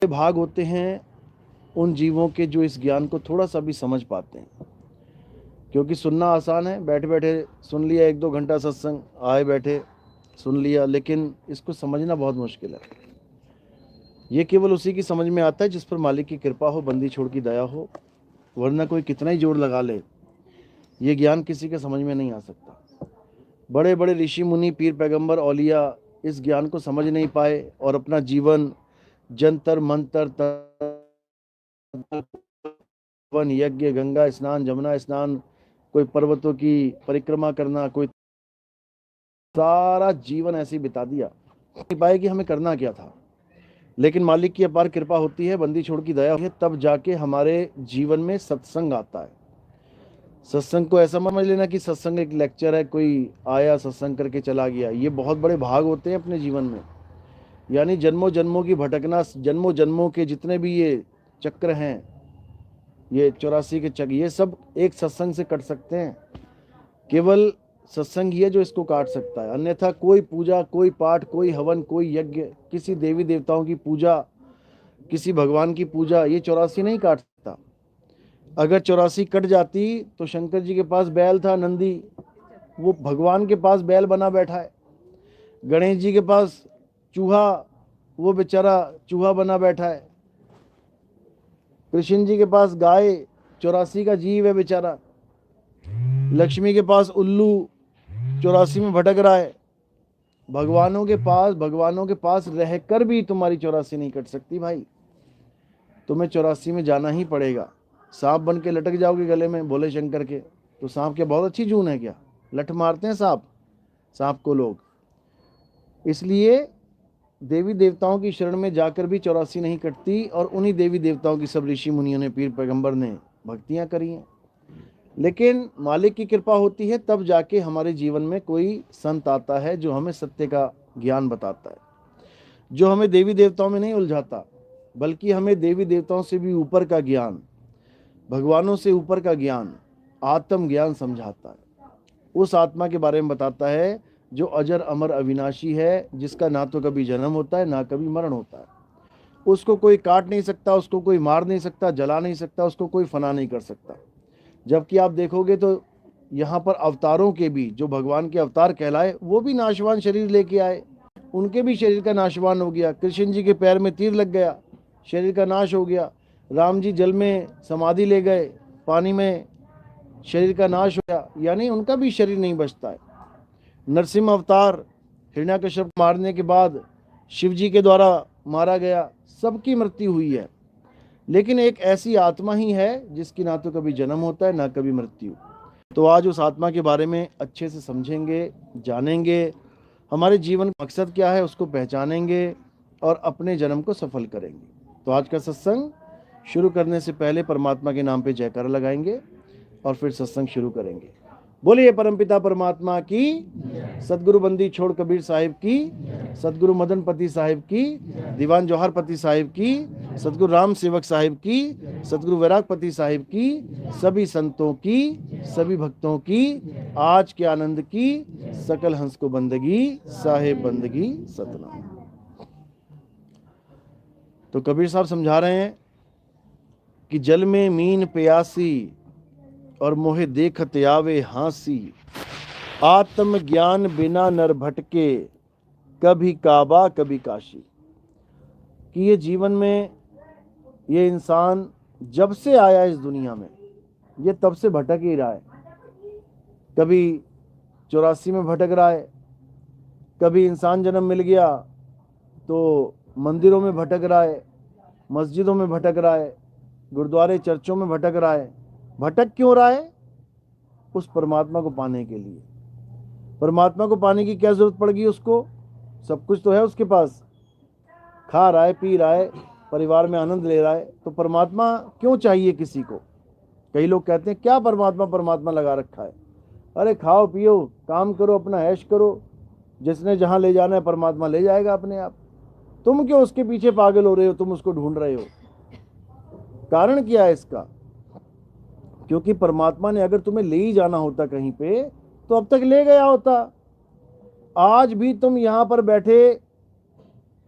भाग होते हैं उन जीवों के जो इस ज्ञान को थोड़ा सा भी समझ पाते हैं, क्योंकि सुनना आसान है, बैठे बैठे सुन लिया, 1-2 घंटा सत्संग आए बैठे सुन लिया, लेकिन इसको समझना बहुत मुश्किल है। ये केवल उसी की समझ में आता है जिस पर मालिक की कृपा हो, बंदी छोड़ की दया हो, वरना कोई कितना ही जोर लगा ले, ये ज्ञान किसी के समझ में नहीं आ सकता। बड़े बड़े ऋषि मुनि, पीर पैगंबर, औलिया इस ज्ञान को समझ नहीं पाए और अपना जीवन जंतर मंतर, वन, यज्ञ, गंगा स्नान, जमुना स्नान, कोई पर्वतों की परिक्रमा करना, कोई सारा जीवन ऐसे ही बिता दिया, नहीं पाए कि हमें करना क्या था। लेकिन मालिक की अपार कृपा होती है, बंदी छोड़ की दया है, तब जाके हमारे जीवन में सत्संग आता है। सत्संग को ऐसा समझ लेना कि सत्संग एक लेक्चर है, कोई आया सत्संग करके चला गया। ये बहुत बड़े भाग होते हैं अपने जीवन में, यानी जन्मों जन्मों की भटकना, जन्मों जन्मों के जितने भी ये चक्र हैं, ये 84 के चक्र, ये सब एक सत्संग से कट सकते हैं। केवल सत्संग ही है जो इसको काट सकता है, अन्यथा कोई पूजा, कोई पाठ, कोई हवन, कोई यज्ञ, किसी देवी देवताओं की पूजा, किसी भगवान की पूजा, ये 84 नहीं काट सकता। अगर 84 कट जाती तो शंकर जी के पास बैल था नंदी, वो भगवान के पास बैल बना बैठा है। गणेश जी के पास चूहा, वो बेचारा चूहा बना बैठा है। कृष्ण जी के पास गाय, 84 का जीव है बेचारा। लक्ष्मी के पास उल्लू, 84 में भटक रहा है। भगवानों के पास रहकर भी तुम्हारी 84 नहीं कट सकती भाई, तुम्हें 84 में जाना ही पड़ेगा। सांप बन के लटक जाओगे गले में भोले शंकर के, तो सांप क्या बहुत अच्छी जून है क्या? लठ मारते हैं सांप को लोग। इसलिए देवी देवताओं की शरण में जाकर भी 84 नहीं कटती, और उन्हीं देवी देवताओं की सब ऋषि मुनियों ने, पीर पैगंबर ने भक्तियां करी हैं। लेकिन मालिक की कृपा होती है, तब जाके हमारे जीवन में कोई संत आता है जो हमें सत्य का ज्ञान बताता है, जो हमें देवी देवताओं में नहीं उलझाता, बल्कि हमें देवी देवताओं से भी ऊपर का ज्ञान, भगवानों से ऊपर का ज्ञान, आत्म ज्ञान समझाता है। उस आत्मा के बारे में बताता है जो अजर अमर अविनाशी है, जिसका ना तो कभी जन्म होता है ना कभी मरण होता है। उसको कोई काट नहीं सकता, उसको कोई मार नहीं सकता, जला नहीं सकता, उसको कोई फना नहीं कर सकता। जबकि आप देखोगे तो यहाँ पर अवतारों के भी, जो भगवान के अवतार कहलाए, वो भी नाशवान शरीर लेके आए, उनके भी शरीर का नाशवान हो गया। कृष्ण जी के पैर में तीर लग गया, शरीर का नाश हो गया। राम जी जल में समाधि ले गए, पानी में, शरीर का नाश हो गया, यानी उनका भी शरीर नहीं बचता है। नरसिंह अवतार, हिरण्यकश्यप मारने के बाद शिव जी के द्वारा मारा गया, सबकी मृत्यु हुई है। लेकिन एक ऐसी आत्मा ही है जिसकी ना तो कभी जन्म होता है ना कभी मृत्यु। तो आज उस आत्मा के बारे में अच्छे से समझेंगे, जानेंगे, हमारे जीवन का मकसद क्या है उसको पहचानेंगे और अपने जन्म को सफल करेंगे। तो आज का सत्संग शुरू करने से पहले परमात्मा के नाम पे जयकारा लगाएंगे और फिर सत्संग शुरू करेंगे। बोलिए परमपिता परमात्मा की, सदगुरु बंदी छोड़ कबीर साहिब की, सदगुरु मदन पति साहिब की, दीवान जौहर पति साहिब की, सदगुरु राम सेवक साहिब की, सदगुरु वैराग पति साहिब की, सभी संतों की, सभी भक्तों की, आज के आनंद की, सकल हंस को बंदगी, साहेब बंदगी सतनाम। तो कबीर साहब समझा रहे हैं कि जल में मीन प्यासी और मोहे देखत आवे हांसी, आत्म ज्ञान बिना नर भटके, कभी काबा कभी काशी। कि ये जीवन में ये इंसान जब से आया इस दुनिया में, ये तब से भटक ही रहा है। कभी 84 में भटक रहा है, कभी इंसान जन्म मिल गया तो मंदिरों में भटक रहा है, मस्जिदों में भटक रहा है, गुरुद्वारे चर्चों में भटक रहा है। भटक क्यों रहा है? उस परमात्मा को पाने के लिए। परमात्मा को पाने की क्या जरूरत पड़ गई उसको? सब कुछ तो है उसके पास, खा रहा है, पी रहा है, परिवार में आनंद ले रहा है, तो परमात्मा क्यों चाहिए किसी को? कई लोग कहते हैं क्या परमात्मा परमात्मा लगा रखा है। अरे खाओ पियो, काम करो, अपना ऐश करो, जिसने जहां ले जाना है परमात्मा ले जाएगा अपने आप। तुम क्यों उसके पीछे पागल हो रहे हो? तुम उसको ढूंढ रहे हो, कारण क्या है इसका? क्योंकि परमात्मा ने अगर तुम्हें ले ही जाना होता कहीं पे तो अब तक ले गया होता। आज भी तुम यहां पर बैठे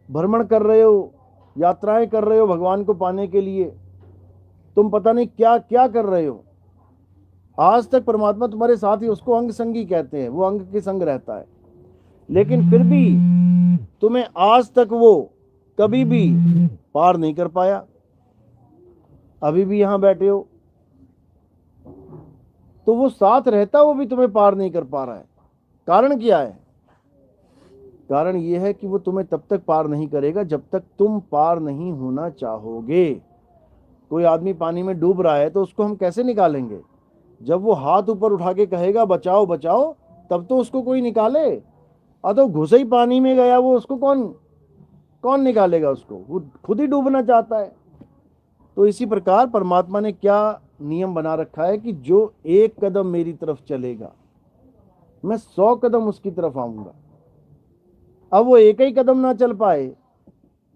भ्रमण कर रहे हो, यात्राएं कर रहे हो भगवान को पाने के लिए, तुम पता नहीं क्या क्या कर रहे हो, आज तक परमात्मा तुम्हारे साथ ही, उसको अंग संगी कहते हैं, वो अंग के संग रहता है, लेकिन फिर भी तुम्हें आज तक वो कभी भी पार नहीं कर पाया। अभी भी यहां बैठे हो तो वो साथ रहता, वो भी तुम्हें पार नहीं कर पा रहा है। कारण क्या है? कारण ये है कि वो तुम्हें तब तक पार नहीं करेगा जब तक तुम पार नहीं होना चाहोगे। कोई आदमी पानी में डूब रहा है तो उसको हम कैसे निकालेंगे? जब वो हाथ ऊपर उठा के कहेगा बचाओ बचाओ, तब तो उसको कोई निकाले। तो घुसे ही पानी में गया वो, उसको कौन कौन निकालेगा? उसको वो खुद ही डूबना चाहता है। तो इसी प्रकार परमात्मा ने क्या नियम बना रखा है कि जो एक कदम मेरी तरफ चलेगा, मैं 100 कदम उसकी तरफ आऊंगा। अब वो एक ही कदम ना चल पाए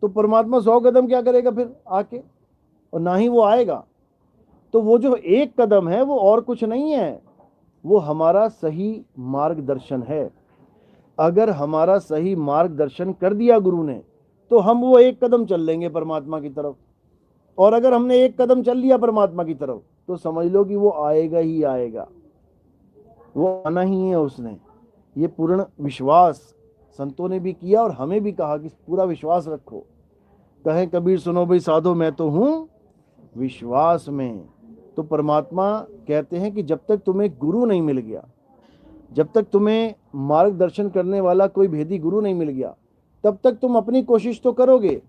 तो परमात्मा 100 कदम क्या करेगा फिर आके, और ना ही वो आएगा। तो वो जो एक कदम है वो और कुछ नहीं है, वो हमारा सही मार्गदर्शन है। अगर हमारा सही मार्गदर्शन कर दिया गुरु ने तो हम वो एक कदम चल लेंगे परमात्मा की तरफ, और अगर हमने एक कदम चल लिया परमात्मा की तरफ तो समझ लो कि वो आएगा ही आएगा, वो आना ही है उसने। ये पूर्ण विश्वास संतों ने भी किया और हमें भी कहा कि पूरा विश्वास रखो। कहे कबीर सुनो भाई साधो मैं तो हूं विश्वास में। तो परमात्मा कहते हैं कि जब तक तुम्हें गुरु नहीं मिल गया, जब तक तुम्हें मार्गदर्शन करने वाला कोई भेदी गुरु नहीं मिल गया, तब तक तुम अपनी कोशिश तो करोगे,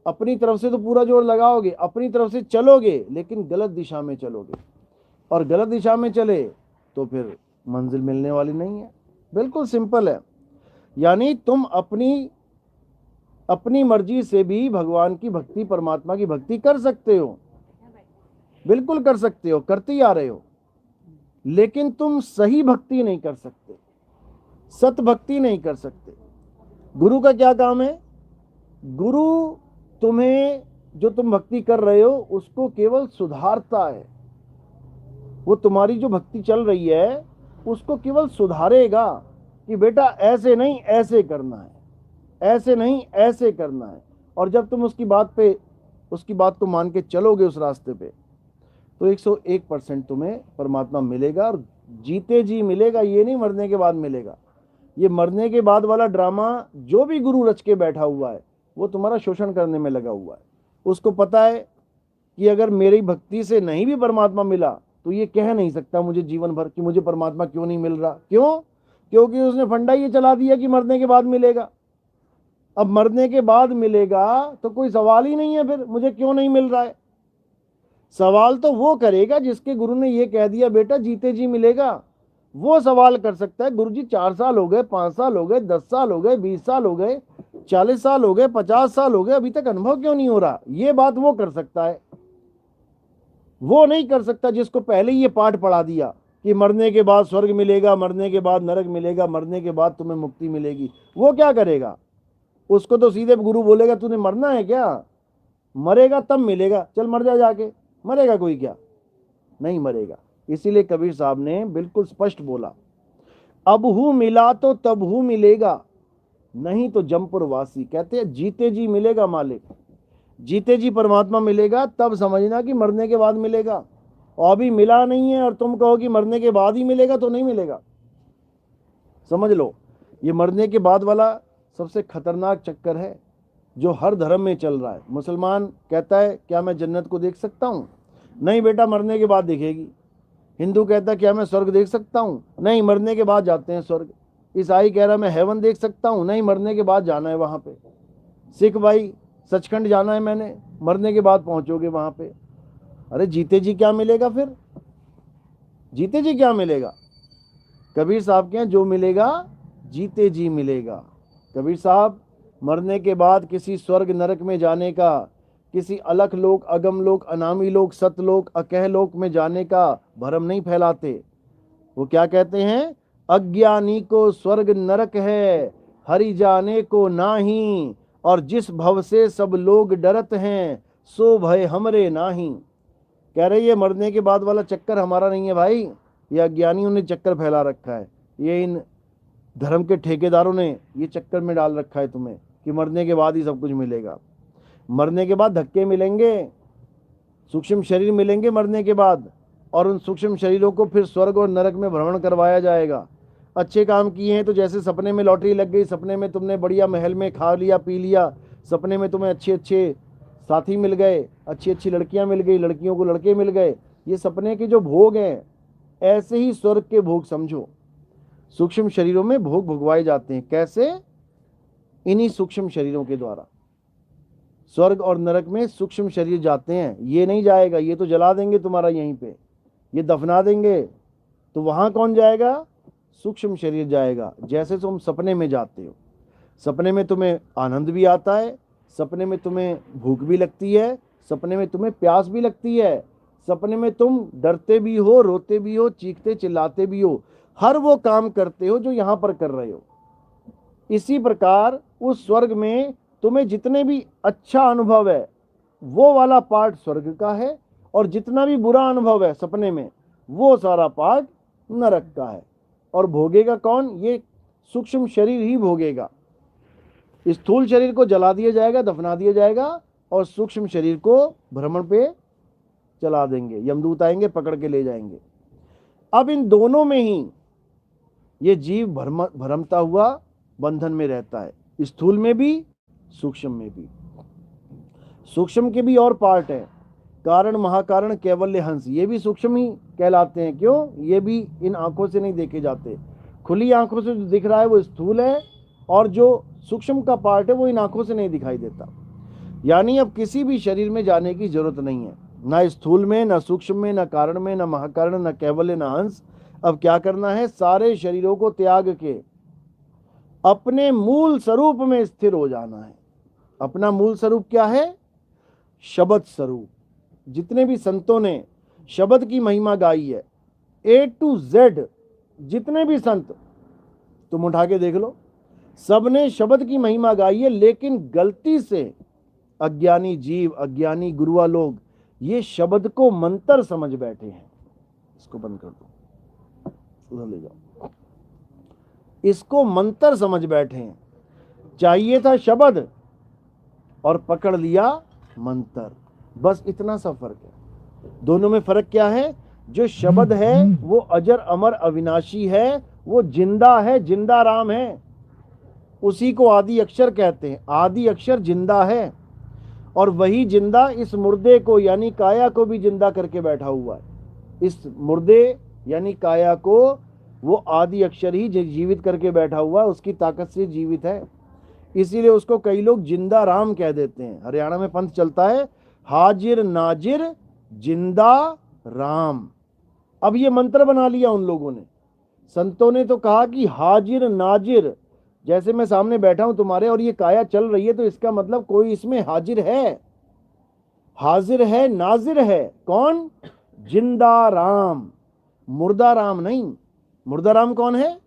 अपनी तरफ से तो पूरा जोर लगाओगे, अपनी तरफ से चलोगे, लेकिन गलत दिशा में चलोगे, और गलत दिशा में चले तो फिर मंजिल मिलने वाली नहीं है। बिल्कुल सिंपल है। यानी तुम अपनी मर्जी से भी भगवान की भक्ति, परमात्मा की भक्ति कर सकते हो, बिल्कुल कर सकते हो, करते ही आ रहे हो, लेकिन तुम सही भक्ति नहीं कर सकते, सत भक्ति नहीं कर सकते। गुरु का क्या काम है? गुरु तुम्हें, जो तुम भक्ति कर रहे हो उसको केवल सुधारता है। वो तुम्हारी जो भक्ति चल रही है उसको केवल सुधारेगा कि बेटा ऐसे नहीं ऐसे करना है, ऐसे नहीं ऐसे करना है। और जब तुम उसकी बात को मान के चलोगे उस रास्ते पे, तो 101% तुम्हें परमात्मा मिलेगा, और जीते जी मिलेगा। ये नहीं मरने के बाद मिलेगा। ये मरने के बाद वाला ड्रामा जो भी गुरु रच के बैठा हुआ है वो तुम्हारा शोषण करने में लगा हुआ है। उसको पता है कि अगर मेरी भक्ति से नहीं भी परमात्मा मिला तो ये कह नहीं सकता मुझे जीवन भर कि मुझे परमात्मा क्यों नहीं मिल रहा। क्यों? क्योंकि उसने फंडा ये चला दिया कि मरने के बाद मिलेगा। अब मरने के बाद मिलेगा तो कोई सवाल ही नहीं है फिर मुझे क्यों नहीं मिल रहा है। सवाल तो वो करेगा जिसके गुरु ने ये कह दिया बेटा जीते जी मिलेगा। वो सवाल कर सकता है गुरु जी 4 साल हो गए, 5 साल हो गए, 10 साल हो गए, 20 साल हो गए, 40 साल हो गए, 50 साल हो गए, अभी तक अनुभव क्यों नहीं हो रहा। ये बात वो कर सकता है। वो नहीं कर सकता जिसको पहले ही ये पाठ पढ़ा दिया कि मरने के बाद स्वर्ग मिलेगा, मरने के बाद नरक मिलेगा, मरने के बाद तुम्हें मुक्ति मिलेगी। वो क्या करेगा? उसको तो सीधे गुरु बोलेगा तूने मरना है क्या? मरेगा तब मिलेगा, चल मर जा जाके। मरेगा कोई क्या? नहीं मरेगा। इसीलिए कबीर साहब ने बिल्कुल स्पष्ट बोला, अब हूं मिला तो तब हूं मिलेगा, नहीं तो जमपुर वासी। कहते हैं जीते जी मिलेगा मालिक, जीते जी परमात्मा मिलेगा, तब समझना कि मरने के बाद मिलेगा। और अभी मिला नहीं है और तुम कहो कि मरने के बाद ही मिलेगा तो नहीं मिलेगा। समझ लो, ये मरने के बाद वाला सबसे खतरनाक चक्कर है जो हर धर्म में चल रहा है। मुसलमान कहता है क्या मैं जन्नत को देख सकता हूँ? नहीं बेटा, मरने के बाद दिखेगी। हिंदू कहता है क्या मैं स्वर्ग देख सकता हूँ? नहीं, मरने के बाद जाते हैं स्वर्ग। ईसाई कह रहा मैं हेवन देख सकता हूँ? नहीं, मरने के बाद जाना है वहाँ पे। सिख भाई सचखंड जाना है मैंने, मरने के बाद पहुँचोगे वहाँ पे। अरे जीते जी क्या मिलेगा फिर? जीते जी क्या मिलेगा? कबीर साहब के यहाँ जो मिलेगा जीते जी मिलेगा। कबीर साहब मरने के बाद किसी स्वर्ग नरक में जाने का, किसी अलख लोक, अगम लोक, अनामी लोक, सतलोक, अकह लोक में जाने का भरम नहीं फैलाते। वो क्या कहते हैं? अज्ञानी को स्वर्ग नरक है, हरि जाने को नाही, और जिस भव से सब लोग डरत हैं, सो भय हमरे नाही। कह रहे ये मरने के बाद वाला चक्कर हमारा नहीं है भाई, ये अज्ञानियों ने चक्कर फैला रखा है। ये इन धर्म के ठेकेदारों ने ये चक्कर में डाल रखा है तुम्हें कि मरने के बाद ही सब कुछ मिलेगा। मरने के बाद धक्के मिलेंगे, सूक्ष्म शरीर मिलेंगे मरने के बाद, और उन सूक्ष्म शरीरों को फिर स्वर्ग और नरक में भ्रमण करवाया जाएगा। अच्छे काम किए हैं तो जैसे सपने में लॉटरी लग गई, सपने में तुमने बढ़िया महल में खा लिया पी लिया, सपने में तुम्हें अच्छे अच्छे साथी मिल गए, अच्छी अच्छी लड़कियां मिल गई, लड़कियों को लड़के मिल गए, ये सपने के जो भोग हैं, ऐसे ही स्वर्ग के भोग समझो। सूक्ष्म शरीरों में भोग भुगवाए जाते हैं। कैसे? इन्हीं सूक्ष्म शरीरों के द्वारा। स्वर्ग और नरक में सूक्ष्म शरीर जाते हैं, ये नहीं जाएगा, ये तो जला देंगे तुम्हारा यहीं पे, ये दफना देंगे। तो वहां कौन जाएगा? सूक्ष्म शरीर जाएगा। जैसे तुम सपने में जाते हो, सपने में तुम्हें आनंद भी आता है, सपने में तुम्हें भूख भी लगती है, सपने में तुम्हें प्यास भी लगती है, सपने में तुम डरते भी हो, रोते भी हो, चीखते चिल्लाते भी हो, हर वो काम करते हो जो यहां पर कर रहे हो। इसी प्रकार उस स्वर्ग में तुम्हें जितने भी अच्छा अनुभव है वो वाला पार्ट स्वर्ग का है, और जितना भी बुरा अनुभव है सपने में वो सारा पार्ट नरक का है। और भोगेगा कौन? ये सूक्ष्म शरीर ही भोगेगा। स्थूल शरीर को जला दिया जाएगा, दफना दिया जाएगा, और सूक्ष्म शरीर को भ्रमण पे चला देंगे, यमदूत आएंगे पकड़ के ले जाएंगे। अब इन दोनों में ही ये जीव भ्रमता हुआ बंधन में रहता है, स्थूल में भी सूक्ष्म में भी। सूक्ष्म के भी और पार्ट है, कारण महाकारण कैवल्य हंस, ये भी सूक्ष्म ही कहलाते हैं। क्यों? ये भी इन आंखों से नहीं देखे जाते। खुली आंखों से जो दिख रहा है वो स्थूल है, और जो सूक्ष्म का पार्ट है वो इन आंखों से नहीं दिखाई देता। यानी अब किसी भी शरीर में जाने की जरूरत नहीं है, ना स्थूल में, ना सूक्ष्म में, ना कारण में, ना महाकारण, ना कैवल्य, ना हंस। अब क्या करना है? सारे शरीरों को त्याग के अपने मूल स्वरूप में स्थिर हो जाना है। अपना मूल स्वरूप क्या है? शब्द स्वरूप। जितने भी संतों ने शब्द की महिमा गाई है, A to Z जितने भी संत तुम उठा के देख लो, सबने शब्द की महिमा गाई है, लेकिन गलती से अज्ञानी जीव, अज्ञानी गुरुआ लोग ये शब्द को मंत्र समझ बैठे हैं। इसको बंद कर दो, उधर ले जाओ। इसको मंत्र समझ बैठे हैं। चाहिए था शब्द और पकड़ लिया मंत्र, बस इतना सा फर्क है। दोनों में फर्क क्या है? जो शब्द है वो अजर अमर अविनाशी है, वो जिंदा है, जिंदा राम है, उसी को आदि अक्षर कहते हैं। आदि अक्षर जिंदा है, और वही जिंदा इस मुर्दे को यानी काया को भी जिंदा करके बैठा हुआ है। इस मुर्दे यानी काया को वो आदि अक्षर ही जीवित करके बैठा हुआ है, उसकी ताकत से जीवित है। इसीलिए उसको कई लोग जिंदा राम कह देते हैं। हरियाणा में पंथ चलता है, हाजिर नाजिर जिंदा राम। अब ये मंत्र बना लिया उन लोगों ने। संतों ने तो कहा कि हाजिर नाजिर, जैसे मैं सामने बैठा हूं तुम्हारे और ये काया चल रही है, तो इसका मतलब कोई इसमें हाजिर है, हाजिर है, नाजिर है। कौन? जिंदा राम, मुर्दा राम नहीं। मुर्दा राम कौन है?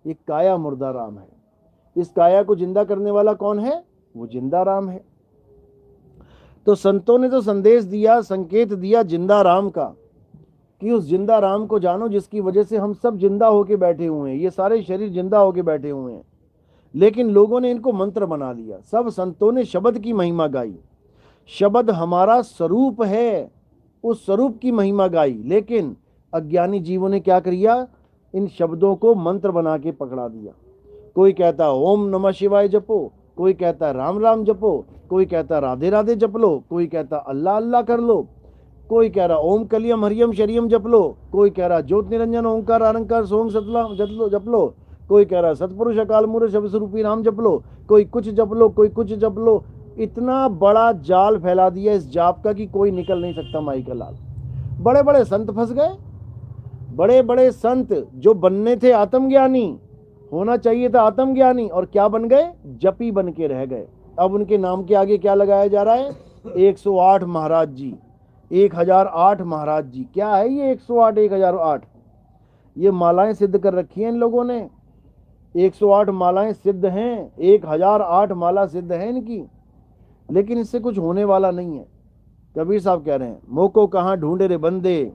ये काया मुर्दा राम है। इस काया को जिंदा करने वाला कौन है? वो जिंदा राम है। तो संतों ने तो संदेश दिया, संकेत दिया जिंदा राम का, कि उस जिंदा राम को जानो जिसकी वजह से हम सब जिंदा होके बैठे हुए हैं, ये सारे शरीर जिंदा होके बैठे हुए हैं। लेकिन लोगों ने इनको मंत्र बना लिया। सब संतों ने शब्द की महिमा गाई, शब्द हमारा स्वरूप है, उस स्वरूप की महिमा गाई। लेकिन अज्ञानी जीवों ने क्या किया? इन शब्दों को मंत्र बना के पकड़ा दिया। कोई कहता ओम नमः शिवाय जपो, कोई कहता राम राम जपो, कोई कहता राधे राधे जप लो, कोई कहता अल्लाह अल्लाह कर लो, कोई कह रहा ओम कलियम हरियम शरियम जप लो, कोई कह रहा ज्योत निरंजन ओंकार आरंकार सोम सतला जप लो, कोई कह रहा सतपुरुष अकाल मूर्त शब्द स्वरूपी नाम जप लो, कोई कुछ जप लो, कोई कुछ जप लो। इतना बड़ा जाल फैला दिया इस जाप का कि कोई निकल नहीं सकता। माई का लाल, बड़े बड़े संत फंस गए। बड़े बड़े संत जो बनने थे आत्मज्ञानी, होना चाहिए था आत्मज्ञानी, और क्या बन गए? जपी बन के रह गए। अब उनके नाम के आगे क्या लगाया जा रहा है? 108 महाराज जी, 1008 महाराज जी। क्या है ये 108 1008? ये मालाएं सिद्ध कर रखी हैं इन लोगों ने। 108 मालाएं सिद्ध हैं, 1008 माला सिद्ध है इनकी, लेकिन इससे कुछ होने वाला नहीं है। कबीर साहब कह रहे हैं, मोको कहाँ ढूंढे रे बंदे,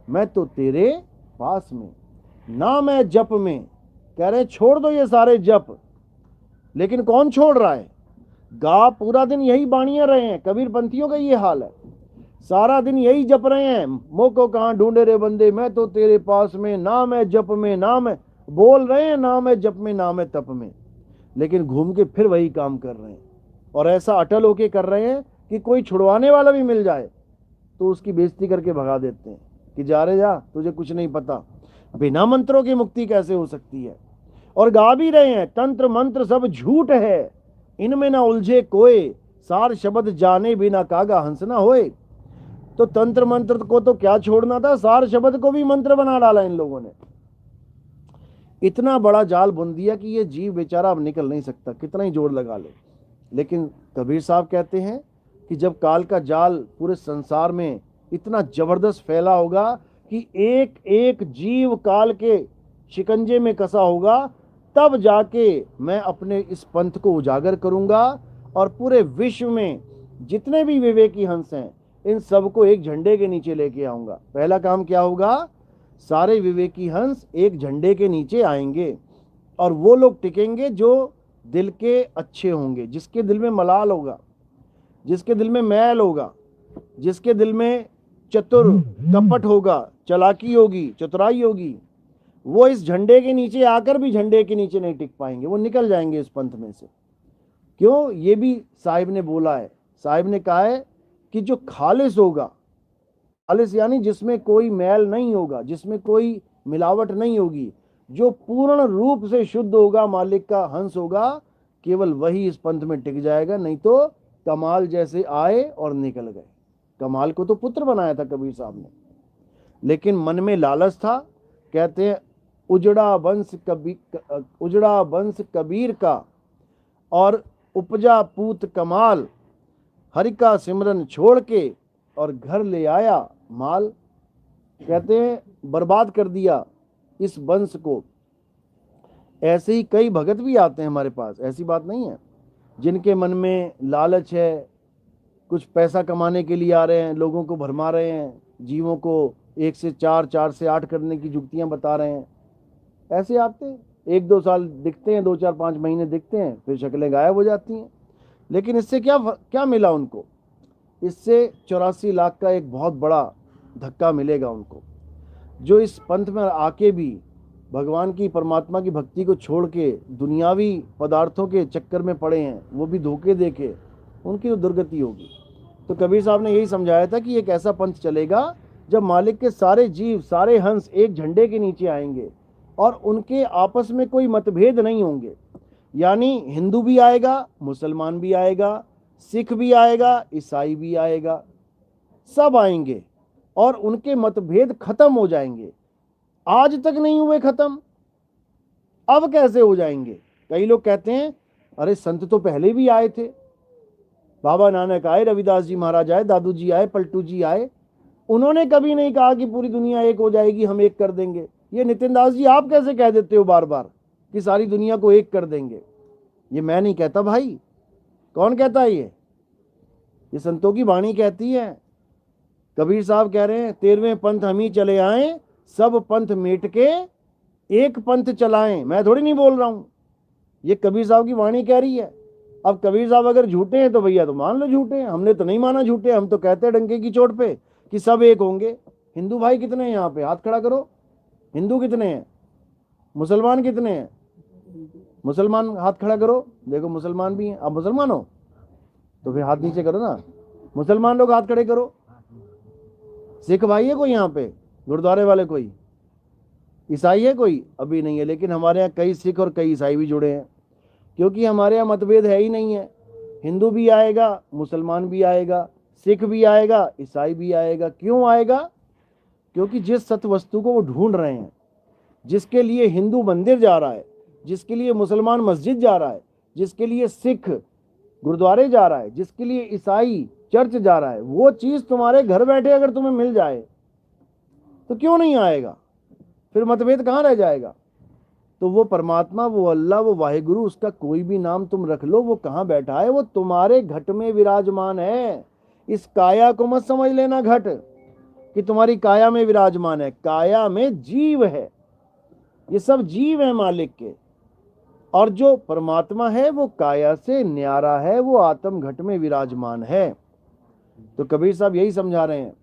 मैं तो तेरे पास में, ना मैं जप में। कह रहे छोड़ दो ये सारे जप, लेकिन कौन छोड़ रहा है? गा पूरा दिन यही बाणियां रहे हैं, कबीर पंथियों का ये हाल है, सारा दिन यही जप रहे हैं, मोको कहाँ ढूंढे रे बंदे, मैं तो तेरे पास में, नाम है जप में, नाम है, बोल रहे हैं नाम है जप में, नाम है तप में, लेकिन घूम के फिर वही काम कर रहे हैं। और ऐसा अटल होके कर रहे हैं कि कोई छुड़वाने वाला भी मिल जाए तो उसकी बेइज्जती करके भगा देते हैं कि जा रे जा, तुझे कुछ नहीं पता, बिना मंत्रों की मुक्ति कैसे हो सकती है। और गा भी रहे हैं, तंत्र मंत्र सब झूठ है, इनमें ना उलझे कोई, सार शब्द जाने बिना कागा हंस ना होए। तो तंत्र मंत्र को तो क्या छोड़ना था, सार शब्द को भी मंत्र बना डाला इन लोगों ने। इतना बड़ा जाल बुन दिया कि ये जीव बेचारा अब निकल नहीं सकता, कितना ही जोर लगा ले। लेकिन कबीर साहब कहते हैं कि जब काल का जाल पूरे संसार में इतना जबरदस्त फैला होगा कि एक एक जीव काल के शिकंजे में कसा होगा, तब जाके मैं अपने इस पंथ को उजागर करूंगा और पूरे विश्व में जितने भी विवेकी हंस हैं इन सबको एक झंडे के नीचे लेके आऊंगा। पहला काम क्या होगा, सारे विवेकी हंस एक झंडे के नीचे आएंगे और वो लोग टिकेंगे जो दिल के अच्छे होंगे, जिसके दिल में मलाल होगा, जिसके दिल में मैल होगा, जिसके दिल में चतुर कपट होगा, चालाकी होगी, चतुराई होगी, वो इस झंडे के नीचे आकर भी झंडे के नीचे नहीं टिक पाएंगे, वो निकल जाएंगे इस पंथ में से। क्यों, ये भी साहिब ने बोला है, साहिब ने कहा है कि जो खालिस होगा, खालिस यानी जिसमें कोई मैल नहीं होगा, जिसमें कोई मिलावट नहीं होगी, जो पूर्ण रूप से शुद्ध होगा, मालिक का हंस होगा, केवल वही इस पंथ में टिक जाएगा, नहीं तो कमाल जैसे आए और निकल गए। कमाल को तो पुत्र बनाया था कबीर साहब ने, लेकिन मन में लालच था। कहते हैं उजड़ा वंश कबीर का और उपजा पूत कमाल, हरि का सिमरन छोड़ के और घर ले आया माल। कहते हैं बर्बाद कर दिया इस वंश को। ऐसे ही कई भगत भी आते हैं हमारे पास, ऐसी बात नहीं है, जिनके मन में लालच है, कुछ पैसा कमाने के लिए आ रहे हैं, लोगों को भरमा रहे हैं, जीवों को 1 से 4, 4 से 8 करने की जुक्तियां बता रहे हैं। ऐसे आते हैं, 1-2 साल दिखते हैं, 2-4-5 महीने दिखते हैं, फिर शक्लें गायब हो जाती हैं। लेकिन इससे क्या मिला उनको, इससे 84 लाख का एक बहुत बड़ा धक्का मिलेगा उनको, जो इस पंथ में आके भी भगवान की, परमात्मा की भक्ति को छोड़ के दुनियावी पदार्थों के चक्कर में पड़े हैं, वो भी धोखे देके, उनकी तो दुर्गति होगी। तो कबीर साहब ने यही समझाया था कि एक ऐसा पंथ चलेगा जब मालिक के सारे जीव, सारे हंस एक झंडे के नीचे आएंगे और उनके आपस में कोई मतभेद नहीं होंगे। यानी हिंदू भी आएगा, मुसलमान भी आएगा, सिख भी आएगा, ईसाई भी आएगा, सब आएंगे और उनके मतभेद खत्म हो जाएंगे। आज तक नहीं हुए खत्म, अब कैसे हो जाएंगे। कई लोग कहते हैं अरे संत तो पहले भी आए थे, बाबा नानक आए, रविदास जी महाराज आए, दादू जी आए, पलटू जी आए, उन्होंने कभी नहीं कहा कि पूरी दुनिया एक हो जाएगी, हम एक कर देंगे। ये नितिन दास जी आप कैसे कह देते हो बार बार कि सारी दुनिया को एक कर देंगे। ये मैं नहीं कहता भाई, कौन कहता है ये संतों की वाणी कहती है। कबीर साहब कह रहे हैं 13वें पंथ हम ही चले आए, सब पंथ मेट के एक पंथ चलाएं। मैं थोड़ी नहीं बोल रहा हूं, ये कबीर साहब की वाणी कह रही है। अब कबीर साहब अगर झूठे हैं तो भैया तो मान लो झूठे हैं, हमने तो नहीं माना झूठे, हम तो कहते हैं डंके की चोट पे कि सब एक होंगे। हिंदू भाई कितने हैं यहाँ पे, हाथ खड़ा करो। हिंदू कितने हैं, मुसलमान कितने हैं, मुसलमान हाथ खड़ा करो। देखो मुसलमान भी हैं, आप मुसलमान हो तो फिर हाथ नीचे करो ना, मुसलमान लोग हाथ खड़े करो। सिख भाई है कोई यहाँ पे, गुरुद्वारे वाले कोई, ईसाई है कोई, अभी नहीं है। लेकिन हमारे यहाँ कई सिख और कई ईसाई भी जुड़े हैं, क्योंकि हमारे यहाँ मतभेद है ही नहीं है। हिंदू भी आएगा, मुसलमान भी आएगा, सिख भी आएगा, ईसाई भी आएगा। क्यों आएगा, क्योंकि जिस सत्य वस्तु को वो ढूंढ रहे हैं, जिसके लिए हिंदू मंदिर जा रहा है, जिसके लिए मुसलमान मस्जिद जा रहा है, जिसके लिए सिख गुरुद्वारे जा रहा है, जिसके लिए ईसाई चर्च जा रहा है, वो चीज तुम्हारे घर बैठे अगर तुम्हें मिल जाए तो क्यों नहीं आएगा, फिर मतभेद कहाँ रह जाएगा। तो वो परमात्मा, वो अल्लाह, वो वाहिगुरु, उसका कोई भी नाम तुम रख लो, वो कहाँ बैठा है, वो तुम्हारे घट में विराजमान है। इस काया को मत समझ लेना घट कि तुम्हारी काया में विराजमान है, काया में जीव है, ये सब जीव है मालिक के। और जो परमात्मा है वो काया से न्यारा है, वो आत्म घट में विराजमान है। तो कबीर साहब यही समझा रहे हैं,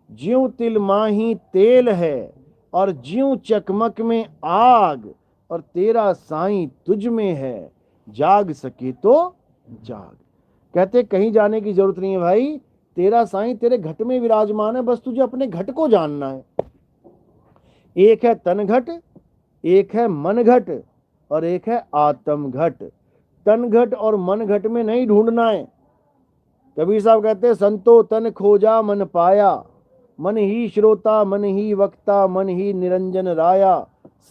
ज्यों तिल माही तेल है और ज्यों चकमक में आग, और तेरा साईं तुझ में है, जाग सके तो जाग। कहते कहीं जाने की जरूरत नहीं है भाई, तेरा साईं तेरे घट में विराजमान है, बस तुझे अपने घट को जानना है। एक है तन घट, एक है मन घट, और एक है आत्म घट। तन घट और मन घट में नहीं ढूंढना है। कबीर साहब कहते हैं, संतो तन खोजा मन पाया, मन ही श्रोता मन ही वक्ता मन ही निरंजन राया,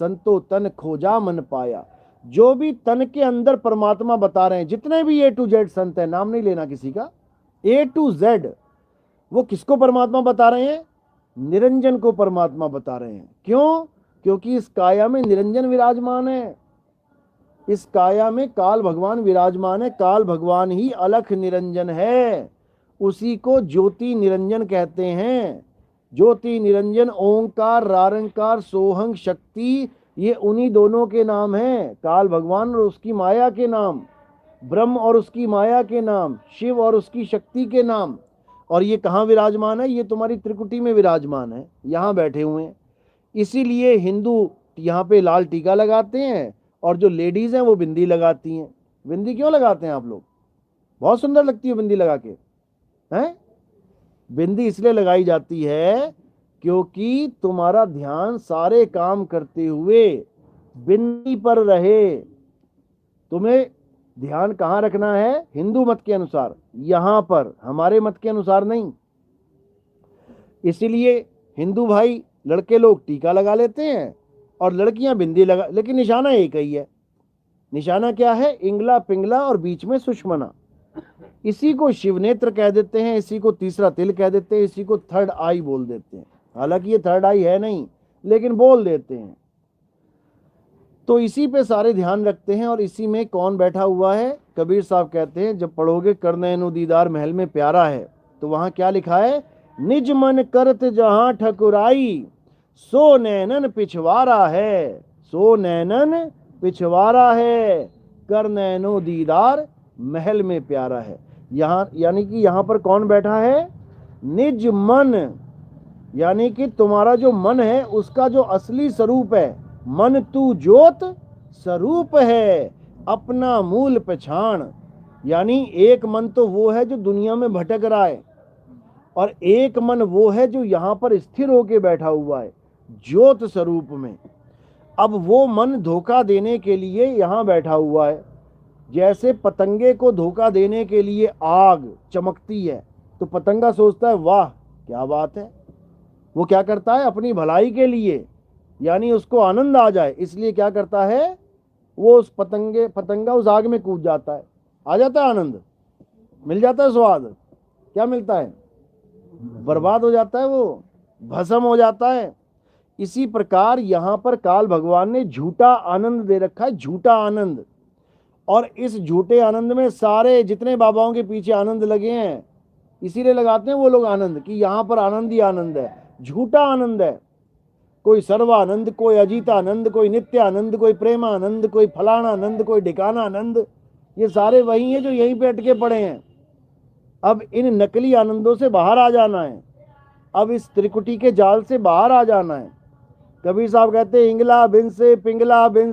संतो तन खोजा मन पाया। जो भी तन के अंदर परमात्मा बता रहे हैं, जितने भी A to Z संत है, नाम नहीं लेना किसी का, A to Z, वो किसको परमात्मा बता रहे हैं? निरंजन को परमात्मा बता रहे हैं। क्यों? क्योंकि इस काया में निरंजन विराजमान है, इस काया में काल भगवान विराजमान है। काल भगवान ही अलख निरंजन है, उसी को ज्योति निरंजन कहते हैं। ज्योति निरंजन, ओंकार, रारंकार, सोहंग, शक्ति, ये उन्हीं दोनों के नाम हैं। काल भगवान और उसकी माया के नाम, ब्रह्म और उसकी माया के नाम, शिव और उसकी शक्ति के नाम। और ये कहाँ विराजमान है? ये तुम्हारी त्रिकुटी में विराजमान है, यहाँ बैठे हुए हैं। इसीलिए हिंदू यहाँ पे लाल टीका लगाते हैं, और जो लेडीज हैं वो बिंदी लगाती हैं। बिंदी क्यों लगाते हैं आप लोग? बहुत सुंदर लगती है बिंदी लगा के, हैं? बिंदी इसलिए लगाई जाती है क्योंकि तुम्हारा ध्यान सारे काम करते हुए बिंदी पर रहे। तुम्हें ध्यान कहाँ रखना है? हिंदू मत के अनुसार यहां पर, हमारे मत के अनुसार नहीं। इसीलिए हिंदू भाई लड़के लोग टीका लगा लेते हैं और लड़कियां बिंदी लगा, लेकिन निशाना एक ही है। निशाना क्या है? इंगला पिंगला और बीच में सुषमना। इसी को शिव नेत्र कह देते हैं, इसी को तीसरा तिल कह देते हैं, इसी को थर्ड आई बोल देते हैं। हालांकि ये थर्ड आई है नहीं, लेकिन बोल देते हैं। तो इसी पे सारे ध्यान रखते हैं। और इसी में कौन बैठा हुआ है? कबीर साहब कहते हैं, जब पढ़ोगे कर नैनो दीदार महल में प्यारा है, तो वहां क्या लिखा है? निज मन करत जहां ठकुराई, सो नैनन पिछवारा है, सो नैनन पिछवारा है, कर नैनो दीदार महल में प्यारा है। यहाँ यानी कि यहाँ पर कौन बैठा है? निज मन, यानी कि तुम्हारा जो मन है उसका जो असली स्वरूप है। मन तू ज्योत स्वरूप है, अपना मूल पहचान। यानी एक मन तो वो है जो दुनिया में भटक रहा है, और एक मन वो है जो यहाँ पर स्थिर होके बैठा हुआ है ज्योत स्वरूप में। अब वो मन धोखा देने के लिए यहाँ बैठा हुआ है। जैसे पतंगे को धोखा देने के लिए आग चमकती है, तो पतंगा सोचता है वाह क्या बात है। वो क्या करता है? अपनी भलाई के लिए, यानी उसको आनंद आ जाए, इसलिए क्या करता है? वो उस पतंगा उस आग में कूद जाता है, आ जाता है आनंद, मिल जाता है स्वाद। क्या मिलता है? बर्बाद हो जाता है, वो भस्म हो जाता है। इसी प्रकार यहाँ पर काल भगवान ने झूठा आनंद दे रखा है, झूठा आनंद। और इस झूठे आनंद में सारे जितने बाबाओं के पीछे आनंद लगे हैं, इसीलिए लगाते हैं वो लोग आनंद, कि यहाँ पर आनंद ही आनंद है। झूठा आनंद है। कोई सर्वानंद, कोई अजीतानंद, कोई नित्यानंद, कोई प्रेमानंद, कोई फलाना आनंद, कोई ढिकाना आनंद, ये सारे वही हैं जो यहीं पे अटके पड़े हैं। अब इन नकली आनंदों से बाहर आ जाना है, अब इस त्रिकुटी के जाल से बाहर आ जाना है। कबीर साहब कहते हैं, इंगला बिन से पिंगला बिन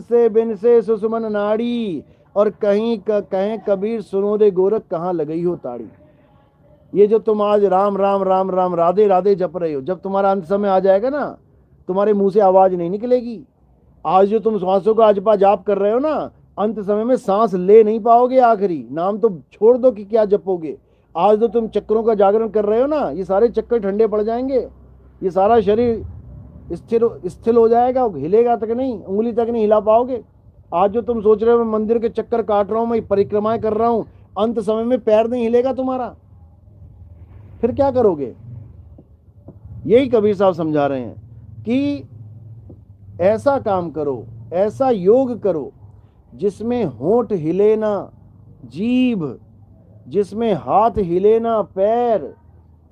से सुषमन नाड़ी, और कहीं कहें कबीर सुनो रे गोरख कहाँ लगई हो ताड़ी। ये जो तुम आज राम राम राम राम राधे राधे जप रहे हो, जब तुम्हारा अंत समय आ जाएगा ना, तुम्हारे मुंह से आवाज नहीं निकलेगी। आज जो तुम श्वासों का अजपा जाप कर रहे हो ना, अंत समय में सांस ले नहीं पाओगे। आखिरी नाम तो छोड़ दो कि क्या जपोगे। आज जो तुम चक्रों का जागरण कर रहे हो ना, ये सारे चक्कर ठंडे पड़ जाएंगे, ये सारा शरीर स्थिर हो जाएगा, हिलेगा तक नहीं, उंगली तक नहीं हिला पाओगे। आज जो तुम सोच रहे हो मैं मंदिर के चक्कर काट रहा हूं, मैं परिक्रमाएं कर रहा हूं, अंत समय में पैर नहीं हिलेगा तुम्हारा, फिर क्या करोगे? यही कबीर साहब समझा रहे हैं कि ऐसा काम करो, ऐसा योग करो जिसमें होंठ हिले ना जीभ, जिसमें हाथ हिले ना पैर,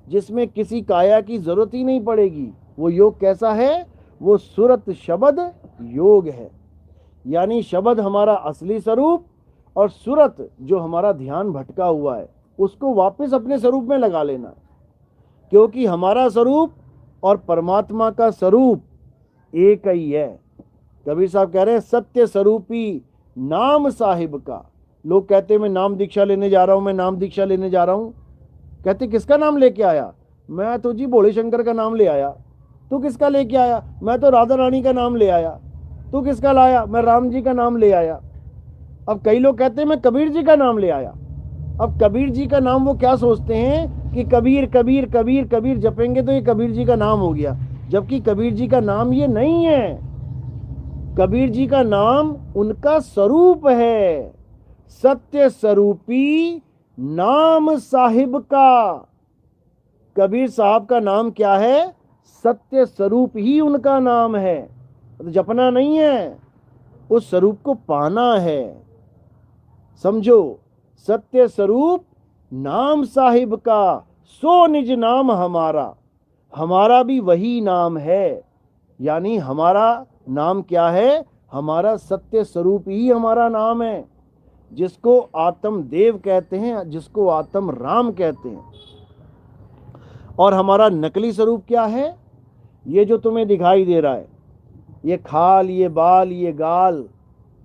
जिसमें किसी काया की जरूरत ही नहीं पड़ेगी। वो योग कैसा है? वो सुरत शब्द योग है। यानी शब्द हमारा असली स्वरूप और सूरत जो हमारा ध्यान भटका हुआ है उसको वापस अपने स्वरूप में लगा लेना, क्योंकि हमारा स्वरूप और परमात्मा का स्वरूप एक ही है। कबीर साहब कह रहे हैं सत्य स्वरूपी नाम साहिब का। लोग कहते हैं मैं नाम दीक्षा लेने जा रहा हूं, मैं नाम दीक्षा लेने जा रहा हूं। कहते किसका नाम लेके आया? मैं तो जी भोले शंकर का नाम ले आया। तू किसका लेके आया? मैं तो राधा रानी का नाम ले आया। तू किसका लाया? मैं राम जी का नाम ले आया। अब कई लोग कहते हैं मैं कबीर जी का नाम ले आया। अब कबीर जी का नाम वो क्या सोचते हैं कि कबीर कबीर कबीर कबीर जपेंगे तो ये कबीर जी का नाम हो गया, जबकि कबीर जी का नाम ये नहीं है। कबीर जी का नाम उनका स्वरूप है, सत्य स्वरूपी नाम साहिब का। कबीर साहब का नाम क्या है? सत्य स्वरूप ही उनका नाम है। तो जपना नहीं है, उस स्वरूप को पाना है। समझो, सत्य स्वरूप नाम साहिब का, सो निज नाम हमारा। हमारा भी वही नाम है। यानी हमारा नाम क्या है? हमारा सत्य स्वरूप ही हमारा नाम है, जिसको आत्म देव कहते हैं, जिसको आत्म राम कहते हैं। और हमारा नकली स्वरूप क्या है? ये जो तुम्हें दिखाई दे रहा है, ये खाल, ये बाल, ये गाल,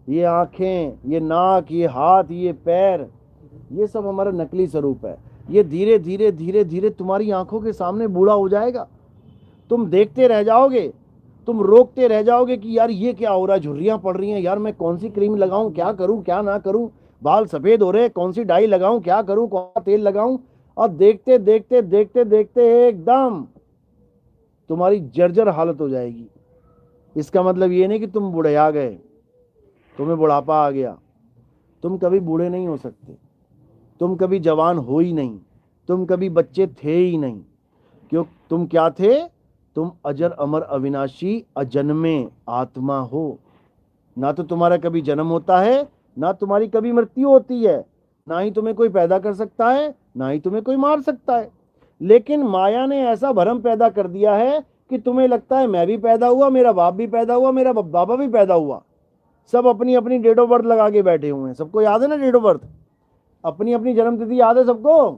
ये आंखें, ये नाक, ये हाथ, ये पैर, ये सब हमारा नकली स्वरूप है। ये धीरे धीरे धीरे धीरे तुम्हारी आंखों के सामने बूढ़ा हो जाएगा। तुम देखते रह जाओगे, तुम रोकते रह जाओगे कि यार ये क्या हो रहा है, झुर्रियां पड़ रही हैं, यार मैं कौन सी क्रीम लगाऊं, क्या करूं क्या ना करूं, बाल सफेद हो रहे, कौन सी डाई लगाऊं, क्या करूं, कौन सा तेल लगाऊं। अब देखते देखते देखते देखते एकदम तुम्हारी जर्जर हालत हो जाएगी। इसका मतलब ये नहीं कि तुम बूढ़े आ गए, तुम्हें बुढ़ापा आ गया। तुम कभी बूढ़े नहीं हो सकते, तुम कभी जवान हो ही नहीं, तुम कभी बच्चे थे ही नहीं। क्यों? तुम क्या थे? तुम अजर अमर अविनाशी अजन्मे आत्मा हो। ना तो तुम्हारा कभी जन्म होता है, ना तुम्हारी कभी मृत्यु होती है, ना ही तुम्हें कोई पैदा कर सकता है, ना ही तुम्हें कोई मार सकता है। लेकिन माया ने ऐसा भ्रम पैदा कर दिया है कि तुम्हें लगता है मैं भी पैदा हुआ, मेरा बाप भी पैदा हुआ, मेरा बाबा भी पैदा हुआ। सब अपनी अपनी डेट ऑफ बर्थ लगा के बैठे हुए हैं। सबको याद है ना डेट ऑफ बर्थ? अपनी अपनी जन्म तिथि याद है सबको?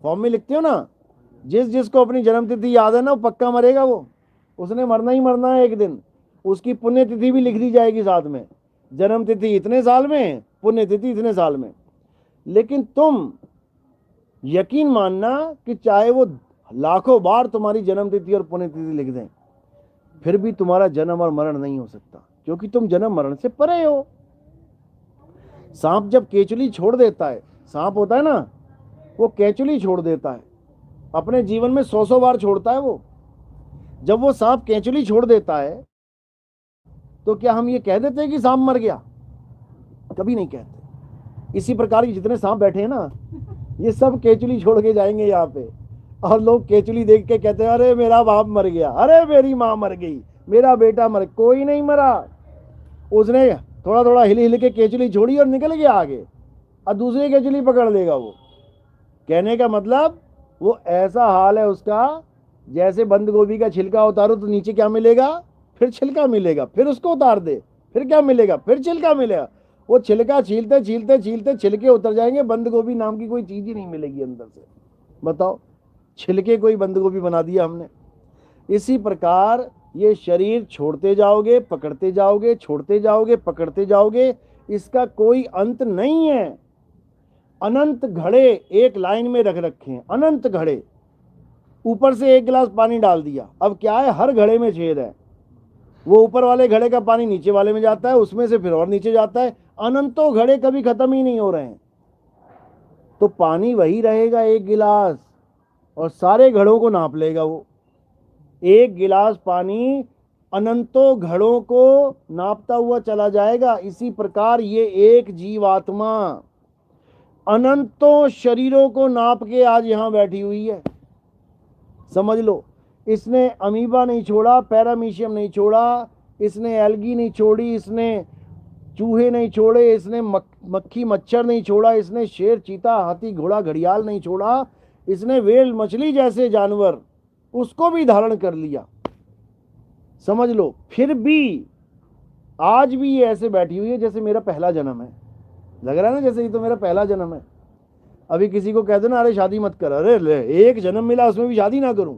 फॉर्म में लिखते हो ना। जिसको अपनी जन्म तिथि याद है ना, वो पक्का मरेगा। वो उसने मरना ही मरना है एक दिन। उसकी पुण्य तिथि भी लिख दी जाएगी साथ में, जन्म तिथि इतने साल में, पुण्य तिथि इतने साल में। लेकिन तुम यकीन मानना कि चाहे वो लाखों बार तुम्हारी जन्म तिथि और पुण्य तिथि लिख दें, फिर भी तुम्हारा जन्म और मरण नहीं हो सकता, क्योंकि तुम जन्म मरण से परे हो। सांप जब केचुली छोड़ देता है, सांप होता है ना, वो केचुली छोड़ देता है, अपने जीवन में 100 बार छोड़ता है वो। जब वो सांप केचुली छोड़ देता है तो क्या हम ये कह देते हैं कि सांप मर गया? कभी नहीं कहते। इसी प्रकार के जितने सांप बैठे हैं ना, ये सब केचुली छोड़ के जाएंगे यहाँ पे, और लोग केचुली देख के कहते हैं अरे मेरा बाप मर गया, अरे मेरी माँ मर गई, मेरा बेटा मर। कोई नहीं मरा। उसने थोड़ा थोड़ा हिल हिल के केचुली छोड़ी और निकल गया आगे, और दूसरी केचुली पकड़ लेगा वो। कहने का मतलब वो ऐसा हाल है उसका, जैसे बंद गोभी का छिलका उतारो तो नीचे क्या मिलेगा? फिर छिलका मिलेगा, फिर उसको उतार दे, फिर क्या मिलेगा? फिर छिलका मिलेगा। वो छिलका छीलते छीलते छीलते छिलके उतर जाएंगे, बंद गोभी नाम की कोई चीज ही नहीं मिलेगी अंदर से। बताओ, छिलके कोई बंद गोभी बना दिया हमने। इसी प्रकार ये शरीर छोड़ते जाओगे, पकड़ते जाओगे, छोड़ते जाओगे, पकड़ते जाओगे, इसका कोई अंत नहीं है। अनंत घड़े एक लाइन में रख रखे हैं, अनंत घड़े। ऊपर से एक गिलास पानी डाल दिया, अब क्या है, हर घड़े में छेद है। वो ऊपर वाले घड़े का पानी नीचे वाले में जाता है, उसमें से फिर और नीचे जाता है। अनंतों घड़े कभी खत्म ही नहीं हो रहे हैं। तो पानी वही रहेगा एक गिलास, और सारे घड़ों को नाप लेगा वो। एक गिलास पानी अनंतों घड़ों को नापता हुआ चला जाएगा। इसी प्रकार ये एक जीवात्मा अनंतों शरीरों को नाप के आज यहां बैठी हुई है। समझ लो, इसने अमीबा नहीं छोड़ा, पैरामीशियम नहीं छोड़ा, इसने एल्गी नहीं छोड़ी, इसने चूहे नहीं छोड़े, इसने मक्खी मच्छर नहीं छोड़ा, इसने शेर चीता हाथी घोड़ा घड़ियाल नहीं छोड़ा, इसने व्हेल मछली जैसे जानवर उसको भी धारण कर लिया। समझ लो, फिर भी आज भी ये ऐसे बैठी हुई है जैसे मेरा पहला जन्म है, लग रहा है ना जैसे ये तो मेरा पहला जन्म है। अभी किसी को कह दो ना अरे शादी मत कर, अरे ले एक जन्म मिला उसमें भी शादी ना करूं।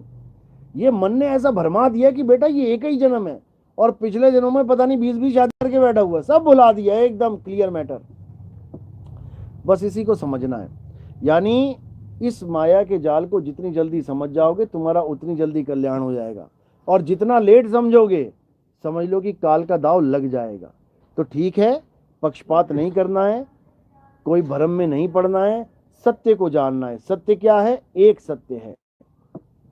ये मन ने ऐसा भरमा दिया कि बेटा ये एक ही जन्म है, और पिछले जन्मों में पता नहीं 20-20 शादी करके बैठा हुआ है, सब भुला दिया, एकदम क्लियर मैटर। बस इसी को समझना है। यानी इस माया के जाल को जितनी जल्दी समझ जाओगे तुम्हारा उतनी जल्दी कल्याण हो जाएगा, और जितना लेट समझोगे समझ लो कि काल का दाव लग जाएगा। तो ठीक है, पक्षपात नहीं करना है, कोई भ्रम में नहीं पड़ना है, सत्य को जानना है। सत्य क्या है? एक सत्य है,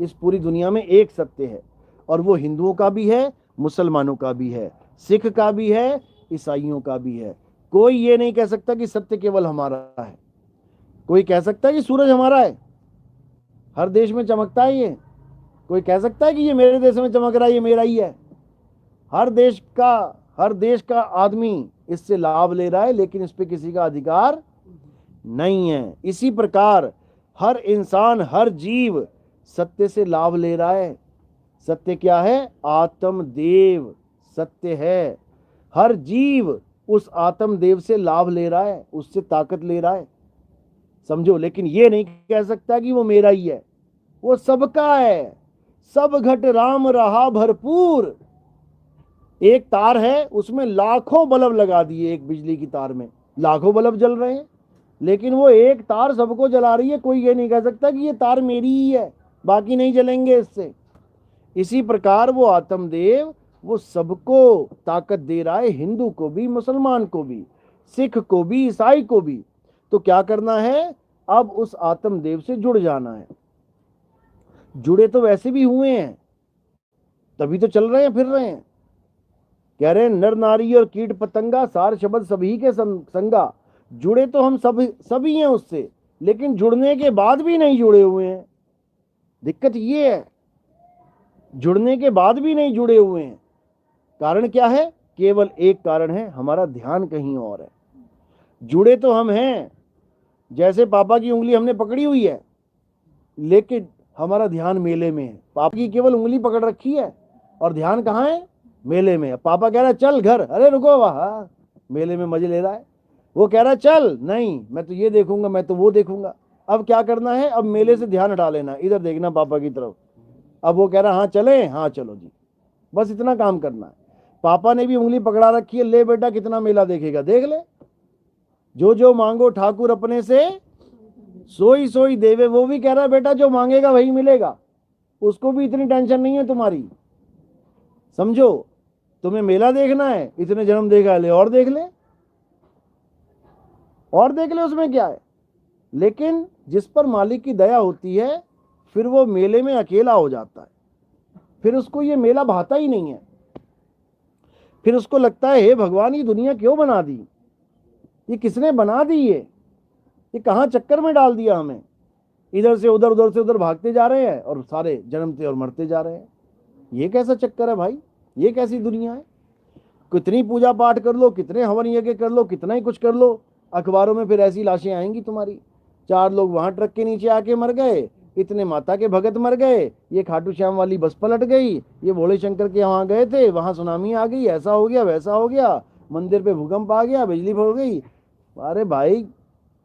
इस पूरी दुनिया में एक सत्य है, और वो हिंदुओं का भी है, मुसलमानों का भी है, सिख का भी है, ईसाइयों का भी है। कोई ये नहीं कह सकता कि सत्य केवल हमारा है। कोई कह सकता है कि सूरज हमारा है, हर देश में चमकता है ये? कोई कह सकता है कि ये मेरे देश में चमक रहा है, ये मेरा ही है? हर देश का आदमी इससे लाभ ले रहा है, लेकिन इस पे किसी का अधिकार नहीं है। इसी प्रकार हर इंसान, हर जीव सत्य से लाभ ले रहा है। सत्य क्या है? आत्मदेव सत्य है। हर जीव उस आत्मदेव से लाभ ले रहा है, उससे ताकत ले रहा है, समझो। लेकिन ये नहीं कह सकता कि वो मेरा ही है, वो सबका है। सब घट राम रहा भरपूर। एक तार है, उसमें लाखों बल्ब लगा दिए, एक बिजली की तार में लाखों बल्ब जल रहे हैं, लेकिन वो एक तार सबको जला रही है। कोई ये नहीं कह सकता कि ये तार मेरी ही है, बाकी नहीं जलेंगे इससे। इसी प्रकार वो आत्मदेव वो सबको ताकत दे रहा है, हिंदू को भी, मुसलमान को भी, सिख को भी, ईसाई को भी। तो क्या करना है? अब उस आत्मदेव से जुड़ जाना है। जुड़े तो वैसे भी हुए हैं, तभी तो चल रहे हैं, फिर रहे हैं। कह रहे हैं नर नारी और कीट पतंगा सार शब्द सभी के संगा। जुड़े तो हम सभी हैं उससे, लेकिन जुड़ने के बाद भी नहीं जुड़े हुए हैं। दिक्कत ये है, जुड़ने के बाद भी नहीं जुड़े हुए हैं। कारण क्या है? केवल एक कारण है, हमारा ध्यान कहीं और है। जुड़े तो हम हैं, जैसे पापा की उंगली हमने पकड़ी हुई है, लेकिन हमारा ध्यान मेले में है। पापा की केवल उंगली पकड़ रखी है और ध्यान कहाँ है? मेले में। पापा कह रहा है चल घर, अरे रुको, वहां मेले में मजे ले रहा है। वो कह रहा है चल, नहीं मैं तो ये देखूंगा, मैं तो वो देखूंगा। अब क्या करना है? अब मेले से ध्यान हटा लेना, इधर देखना पापा की तरफ। अब वो कह रहा हाँ चले, हाँ चलो जी, बस इतना काम करना है। पापा ने भी उंगली पकड़ा रखी है, ले बेटा कितना मेला देखेगा, देख ले। जो जो मांगो ठाकुर अपने से सोई सोई देवे। वो भी कह रहा है बेटा जो मांगेगा वही मिलेगा, उसको भी इतनी टेंशन नहीं है तुम्हारी, समझो। तुम्हें मेला देखना है, इतने जन्म देखा है, ले और देख ले, और देख ले, उसमें क्या है। लेकिन जिस पर मालिक की दया होती है, फिर वो मेले में अकेला हो जाता है, फिर उसको ये मेला भाता ही नहीं है। फिर उसको लगता है हे भगवान ये दुनिया क्यों बना दी, ये किसने बना दी, ये कहाँ चक्कर में डाल दिया हमें। इधर से उधर, उधर से उधर भागते जा रहे हैं, और सारे जन्मते और मरते जा रहे हैं। ये कैसा चक्कर है भाई, ये कैसी दुनिया है। कितनी पूजा पाठ कर लो, कितने हवन यज्ञ कर लो, कितना ही कुछ कर लो, अखबारों में फिर ऐसी लाशें आएंगी तुम्हारी। 4 लोग वहां ट्रक के नीचे आके मर गए, इतने माता के भगत मर गए, ये खाटू श्याम वाली बस पलट गई, ये भोले शंकर के वहां गए थे, वहां सुनामी आ गई, ऐसा हो गया, वैसा हो गया, मंदिर पे भूकंप आ गया, बिजली हो गई। अरे भाई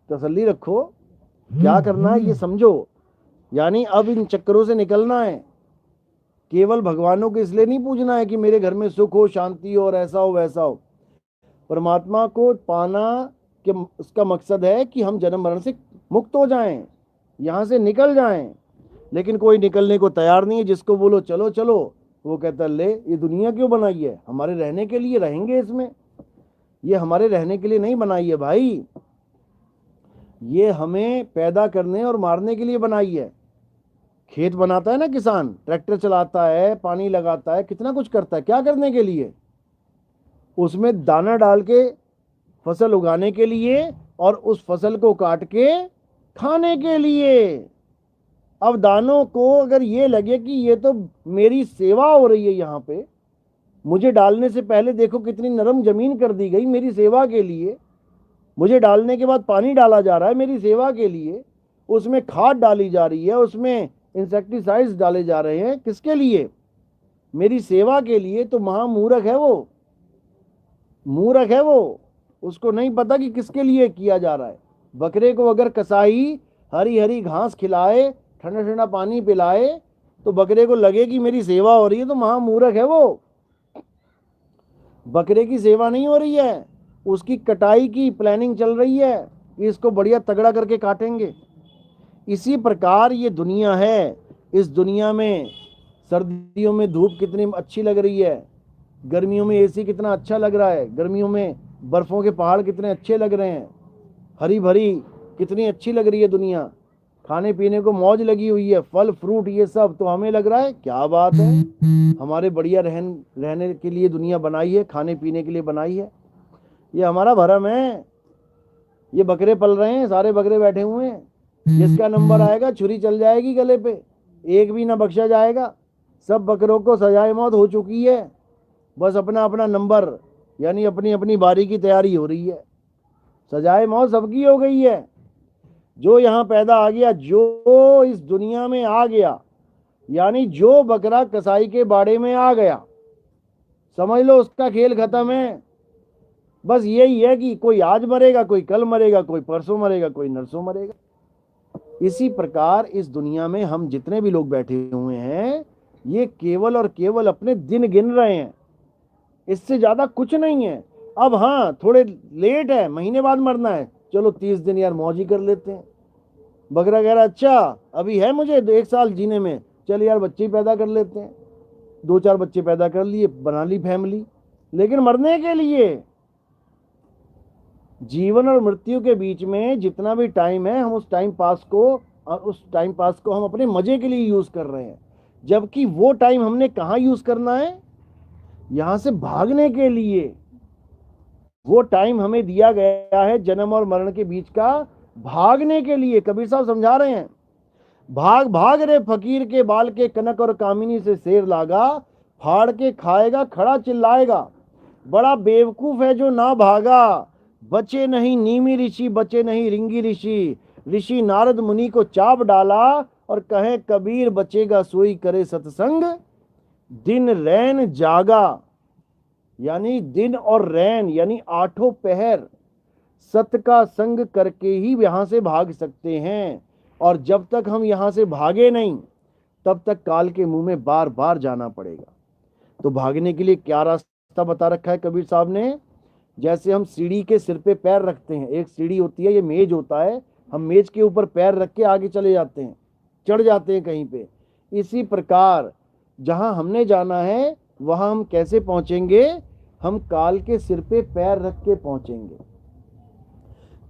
तसल्ली रखो, क्या करना है ये समझो। यानी अब इन चक्करों से निकलना है। केवल भगवानों को इसलिए नहीं पूजना है कि मेरे घर में सुख हो, शांति हो और ऐसा हो वैसा हो। परमात्मा को पाना के उसका मकसद है कि हम जन्म मरण से मुक्त हो जाएं, यहां से निकल जाएं। लेकिन कोई निकलने को तैयार नहीं है। जिसको बोलो चलो चलो, वो कहता ले ये दुनिया क्यों बनाई है, हमारे रहने के लिए रहेंगे इसमें, ये हमारे रहने के लिए नहीं बनाई है भाई, ये हमें पैदा करने और मारने के लिए बनाई है। खेत बनाता है ना किसान, ट्रैक्टर चलाता है, पानी लगाता है, कितना कुछ करता है, क्या करने के लिए? उसमें दाना डाल के फसल उगाने के लिए, और उस फसल को काट के खाने के लिए। अब दानों को अगर ये लगे कि ये तो मेरी सेवा हो रही है, यहाँ पे मुझे डालने से पहले देखो कितनी नरम जमीन कर दी गई मेरी सेवा के लिए, मुझे डालने के बाद पानी डाला जा रहा है मेरी सेवा के लिए, उसमें खाद डाली जा रही है, उसमें इंसेक्टिसाइड्स डाले जा रहे हैं, किसके लिए? मेरी सेवा के लिए। तो महामूर्ख है वो, मूर्ख है वो, उसको नहीं पता कि किसके लिए किया जा रहा है। बकरे को अगर कसाई हरी हरी घास खिलाए, ठंडा ठंडा पानी पिलाए, तो बकरे को लगे कि मेरी सेवा हो रही है, तो महामूर्ख है वो। बकरे की सेवा नहीं हो रही है, उसकी कटाई की प्लानिंग चल रही है कि इसको बढ़िया तगड़ा करके काटेंगे। इसी प्रकार ये दुनिया है। इस दुनिया में सर्दियों में धूप कितनी अच्छी लग रही है, गर्मियों में एसी कितना अच्छा लग रहा है, गर्मियों में बर्फों के पहाड़ कितने अच्छे लग रहे हैं, हरी भरी कितनी अच्छी लग रही है दुनिया, खाने पीने को मौज लगी हुई है, फल फ्रूट ये सब। तो हमें लग रहा है क्या बात है, हमारे बढ़िया रहने के लिए दुनिया बनाई है, खाने पीने के लिए बनाई है। ये हमारा भरम है। ये बकरे पल रहे हैं, सारे बकरे बैठे हुए हैं, जिसका नंबर आएगा छुरी चल जाएगी गले पे, एक भी ना बख्शा जाएगा। सब बकरों को सजाए मौत हो चुकी है, बस अपना अपना नंबर यानी अपनी अपनी बारी की तैयारी हो रही है। सजाए मौत सबकी हो गई है। जो यहाँ पैदा आ गया, जो इस दुनिया में आ गया, यानी जो बकरा कसाई के बाड़े में आ गया, समझ लो उसका खेल खत्म है। बस यही है कि कोई आज मरेगा, कोई कल मरेगा, कोई परसों मरेगा, कोई नरसों मरेगा। इसी प्रकार इस दुनिया में हम जितने भी लोग बैठे हुए हैं, ये केवल और केवल अपने दिन गिन रहे हैं, इससे ज्यादा कुछ नहीं है। अब हाँ, थोड़े लेट है, महीने बाद मरना है, चलो 30 दिन यार मौज ही कर लेते हैं। बकरा कह रहा अच्छा अभी है मुझे 1 साल जीने में, चल यार बच्चे ही पैदा कर लेते हैं। 2-4 बच्चे पैदा कर लिए, बना ली फैमिली। लेकिन मरने के लिए, जीवन और मृत्यु के बीच में जितना भी टाइम है, हम उस टाइम पास को हम अपने मजे के लिए यूज कर रहे हैं। जबकि वो टाइम हमने कहाँ यूज करना है, यहां से भागने के लिए। वो टाइम हमें दिया गया है जन्म और मरण के बीच का, भागने के लिए। कबीर साहब समझा रहे हैं, भाग भाग रे फकीर के बाल के, कनक और कामिनी से शेर लागा, फाड़ के खाएगा खड़ा चिल्लाएगा। बड़ा बेवकूफ है जो ना भागा, बचे नहीं नीमी ऋषि, बचे नहीं रिंगी ऋषि। ऋषि नारद मुनि को चाप डाला और कहे कबीर बचेगा सोई करे सत्संग, दिन रैन जागा। यानी दिन और रैन यानी 8 पहर सत का संग करके ही यहां से भाग सकते हैं। और जब तक हम यहां से भागे नहीं, तब तक काल के मुंह में बार बार जाना पड़ेगा। तो भागने के लिए क्या रास्ता बता रखा है कबीर साहब ने। जैसे हम सीढ़ी के सिर पे पैर रखते हैं, एक सीढ़ी होती है, ये मेज होता है, हम मेज के ऊपर पैर रख के आगे चले जाते हैं, चढ़ जाते हैं कहीं पे। इसी प्रकार जहां हमने जाना है वहां हम कैसे पहुंचेंगे, हम काल के सिर पे पैर रख के पहुंचेंगे।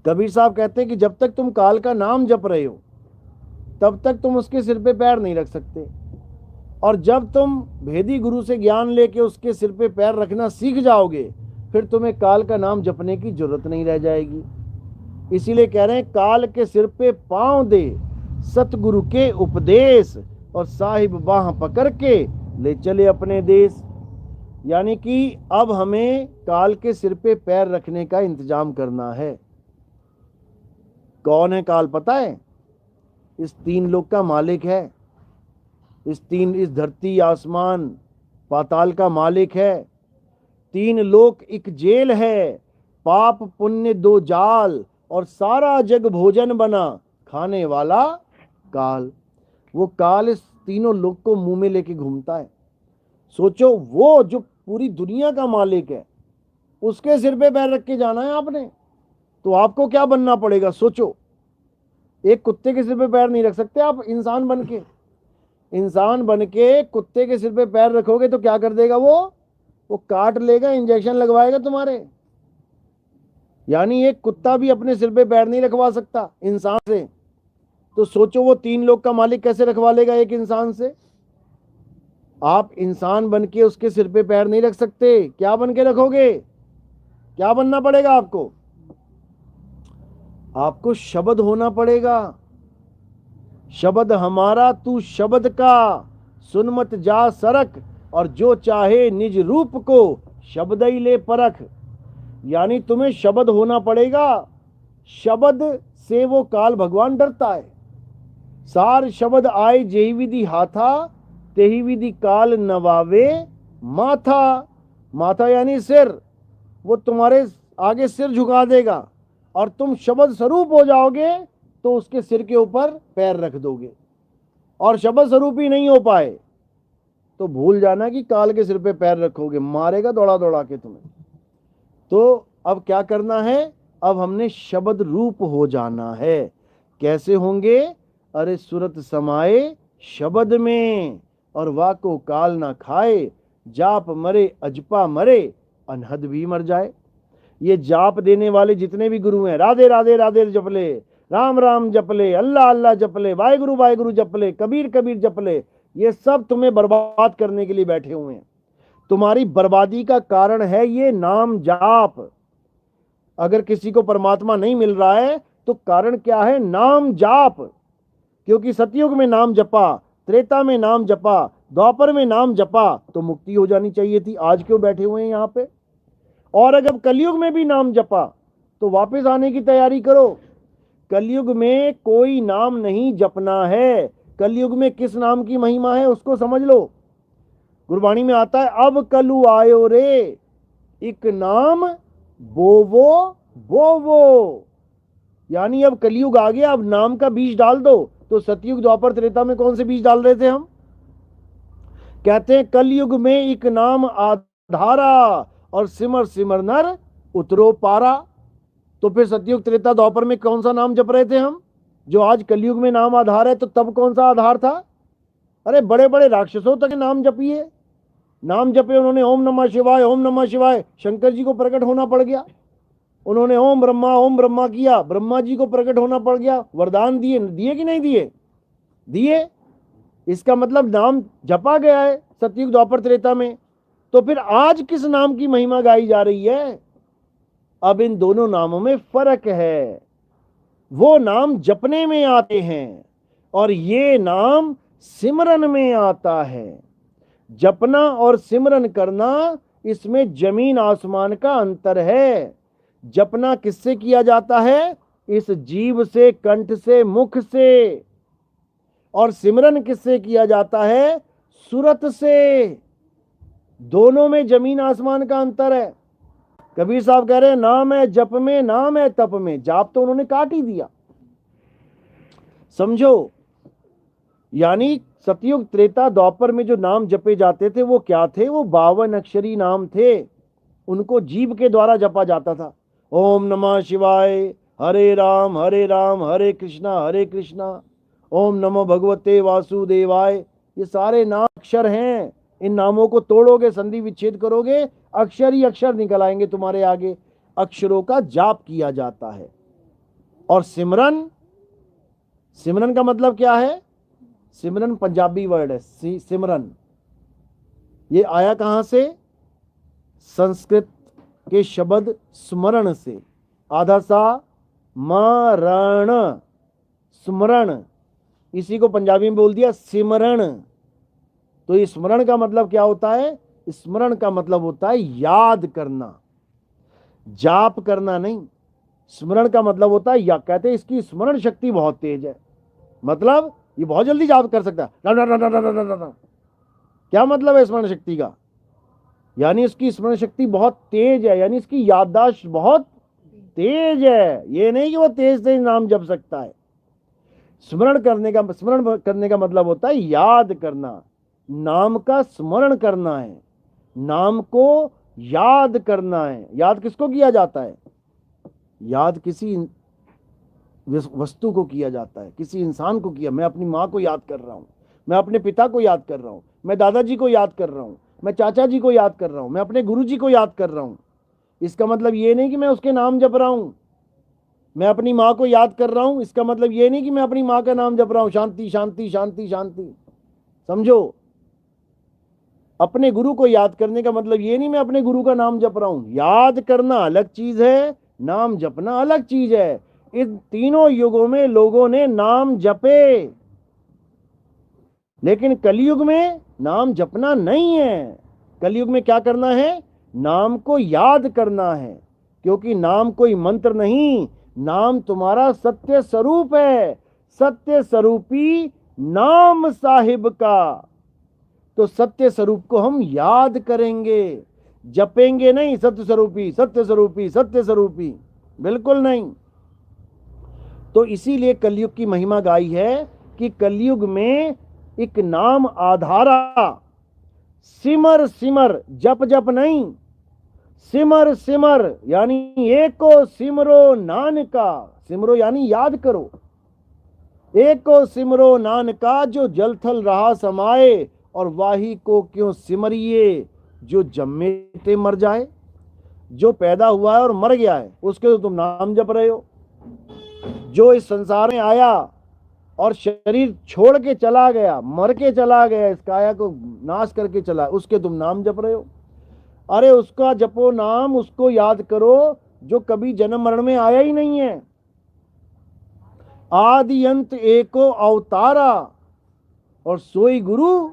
कबीर साहब कहते हैं कि जब तक तुम काल का नाम जप रहे हो, तब तक तुम उसके सिर पे पैर नहीं रख सकते। और जब तुम भेदी गुरु से ज्ञान लेके उसके सिर पे पैर रखना सीख जाओगे, फिर तुम्हें काल का नाम जपने की जरूरत नहीं रह जाएगी। इसीलिए कह रहे हैं काल के सिर पे पांव दे, सतगुरु के उपदेश, और साहिब बाह पकड़ के ले चले अपने देश। यानी कि अब हमें काल के सिर पे पैर रखने का इंतजाम करना है। कौन है काल पता है? इस 3 लोक का मालिक है। इस धरती आसमान पाताल का मालिक है। 3 लोक एक जेल है, पाप पुण्य 2 जाल, और सारा जग भोजन बना, खाने वाला काल। वो काल इस तीनों लोक को मुंह में लेके घूमता है। सोचो, वो जो पूरी दुनिया का मालिक है, उसके सिर पे पैर रख के जाना है आपने, तो आपको क्या बनना पड़ेगा सोचो। एक कुत्ते के सिर पे पैर नहीं रख सकते आप। इंसान बन के कुत्ते के सिर पे पैर रखोगे तो क्या कर देगा वो काट लेगा, इंजेक्शन लगवाएगा तुम्हारे। यानी एक कुत्ता भी अपने सिर पे पैर नहीं रखवा सकता इंसान से। तो सोचो वो 3 लोग का मालिक कैसे रखवा लेगा एक इंसान से। आप इंसान बन के उसके सिर पे पैर नहीं रख सकते। क्या बन के रखोगे? क्या बनना पड़ेगा आपको? आपको शब्द होना पड़ेगा। शब्द हमारा तू शब्द का, सुन मत जा सरक, और जो चाहे निज रूप को शब्द ही ले परख। यानी तुम्हें शब्द होना पड़ेगा। शब्द से वो काल भगवान डरता है। सार शब्द आए जेहि विधि हाथा, तेहि विधि काल नवावे माथा। माथा यानी सिर, वो तुम्हारे आगे सिर झुका देगा, और तुम शब्द स्वरूप हो जाओगे तो उसके सिर के ऊपर पैर रख दोगे। और शब्द स्वरूप ही नहीं हो पाए तो भूल जाना कि काल के सिर पे पैर रखोगे, मारेगा दौड़ा दौड़ा के तुम्हें। तो अब क्या करना है, अब हमने शब्द रूप हो जाना है। कैसे होंगे? अरे सुरत समाए शब्द में, और वाको काल ना खाए, जाप मरे अजपा मरे, अनहद भी मर जाए। ये जाप देने वाले जितने भी गुरु हैं, राधे राधे राधे जपले, राम राम जपले, अल्लाह अल्लाह जपले, वाहिगुरु जपले, कबीर कबीर जपले, ये सब तुम्हें बर्बाद करने के लिए बैठे हुए हैं। तुम्हारी बर्बादी का कारण है ये नाम जाप। अगर किसी को परमात्मा नहीं मिल रहा है तो कारण क्या है? नाम जाप। क्योंकि सतयुग में नाम जपा, त्रेता में नाम जपा, द्वापर में नाम जपा तो मुक्ति हो जानी चाहिए थी। आज क्यों बैठे हुए हैं यहाँ पे? और अगर कलयुग में भी नाम जपा तो वापस आने की तैयारी करो। कलयुग में कोई नाम नहीं जपना है। कलयुग में किस नाम की महिमा है उसको समझ लो। गुरबाणी में आता है, अब कलु आयो रे, एक नाम बोवो बोवो। यानी अब कलयुग आ गया, अब नाम का बीज डाल दो। तो सतयुग द्वापर त्रेता में कौन से बीज डाल रहे थे हम? कहते हैं कलयुग में एक नाम आधारा, और सिमर सिमर नर उतरो पारा। तो फिर सतयुग त्रेता द्वापर में कौन सा नाम जप रहे थे हम? जो आज कलयुग में नाम आधार है, तो तब कौन सा आधार था? अरे बड़े बड़े राक्षसों तक नाम जपिए, नाम जपे उन्होंने, ओम नमः शिवाय, ओम नमः शिवाय। शंकर जी को प्रकट होना पड़ गया। उन्होंने ओम ब्रह्मा किया, ब्रह्मा जी को प्रकट होना पड़ गया। वरदान दिए, दिए कि नहीं दिए? दिए। इसका मतलब नाम जपा गया है सतयुग द्वापर त्रेता में। तो फिर आज किस नाम की महिमा गाई जा रही है? अब इन दोनों नामों में फर्क है। वो नाम जपने में आते हैं और ये नाम सिमरन में आता है। जपना और सिमरन करना, इसमें जमीन आसमान का अंतर है। जपना किससे किया जाता है? इस जीव से, कंठ से, मुख से। और सिमरन किससे किया जाता है? सुरत से। दोनों में जमीन आसमान का अंतर है। कबीर साहब कह रहे हैं, नाम है जप में, नाम है तप में। जाप तो उन्होंने काट ही दिया, समझो। यानी सतयुग त्रेता द्वापर में जो नाम जपे जाते थे वो क्या थे? वो 52 अक्षरी नाम थे। उनको जीव के द्वारा जपा जाता था। ओम नमः शिवाय, हरे राम हरे कृष्णा, ओम नमो भगवते वासुदेवाय। ये सारे नाम अक्षर हैं। इन नामों को तोड़ोगे, संधि विच्छेद करोगे, अक्षर ही अक्षर निकल आएंगे तुम्हारे आगे। अक्षरों का जाप किया जाता है। और सिमरन, सिमरन का मतलब क्या है? सिमरन पंजाबी वर्ड है, सिमरन। ये आया कहां से? संस्कृत के शब्द स्मरण से। आधा सा मरण, स्मरण, इसी को पंजाबी में बोल दिया सिमरण। तो ये स्मरण का मतलब क्या होता है? स्मरण का मतलब होता है याद करना, जाप करना नहीं। स्मरण का मतलब होता है, या कहते हैं इसकी स्मरण शक्ति बहुत तेज है। मतलब ये बहुत जल्दी जाप कर सकता है। क्या मतलब है स्मरण शक्ति का? यानी इसकी स्मरण शक्ति बहुत तेज है, यानी इसकी याददाश्त बहुत तेज है। ये नहीं कि वो तेज तेज नाम जप सकता है। स्मरण करने का मतलब होता है याद करना, नाम का स्मरण करना है, नाम को याद करना है। याद किसको किया जाता है? याद किसी वस्तु को किया जाता है, किसी इंसान को किया। मैं अपनी माँ को याद कर रहा हूँ, मैं अपने पिता को याद कर रहा हूँ, मैं दादाजी को याद कर रहा हूँ, मैं चाचा जी को याद कर रहा हूँ, मैं अपने गुरु जी को याद कर रहा हूँ। इसका मतलब ये नहीं कि मैं उसके नाम जप रहा हूँ। मैं अपनी माँ को याद कर रहा हूँ, इसका मतलब ये नहीं कि मैं अपनी माँ का नाम जप रहा हूँ, शांति शांति शांति शांति। समझो, अपने गुरु को याद करने का मतलब ये नहीं मैं अपने गुरु का नाम जप रहा हूँ। याद करना अलग चीज है, नाम जपना अलग चीज है। इन तीनों युगों में लोगों ने नाम जपे, लेकिन कलयुग में नाम जपना नहीं है। कलयुग में क्या करना है? नाम को याद करना है। क्योंकि नाम कोई मंत्र नहीं, नाम तुम्हारा सत्य स्वरूप है, सत्य स्वरूपी नाम साहिब का। तो सत्य स्वरूप को हम याद करेंगे। जपेंगे नहीं सत्य स्वरूपी सत्य स्वरूपी सत्य स्वरूपी, बिल्कुल नहीं। तो इसीलिए कलयुग की महिमा गाई है कि कलयुग में एक नाम आधारा, सिमर सिमर, जप जप नहीं, सिमर सिमर यानी एको सिमरो नानका, सिमरो यानी याद करो, एको सिमरो नानका जो जल थल रहा समाए, और वाही को क्यों सिमरिए जो जम्मे ते मर जाए। जो पैदा हुआ है और मर गया है उसके तो तुम नाम जप रहे हो, जो इस संसार में आया और शरीर छोड़ के चला गया, मर के चला गया, इस काया को नाश करके चला, उसके तुम नाम जप रहे हो। अरे उसका जपो नाम, उसको याद करो जो कभी जन्म मरण में आया ही नहीं है। आदि अंत एको अवतारा, और सोई गुरु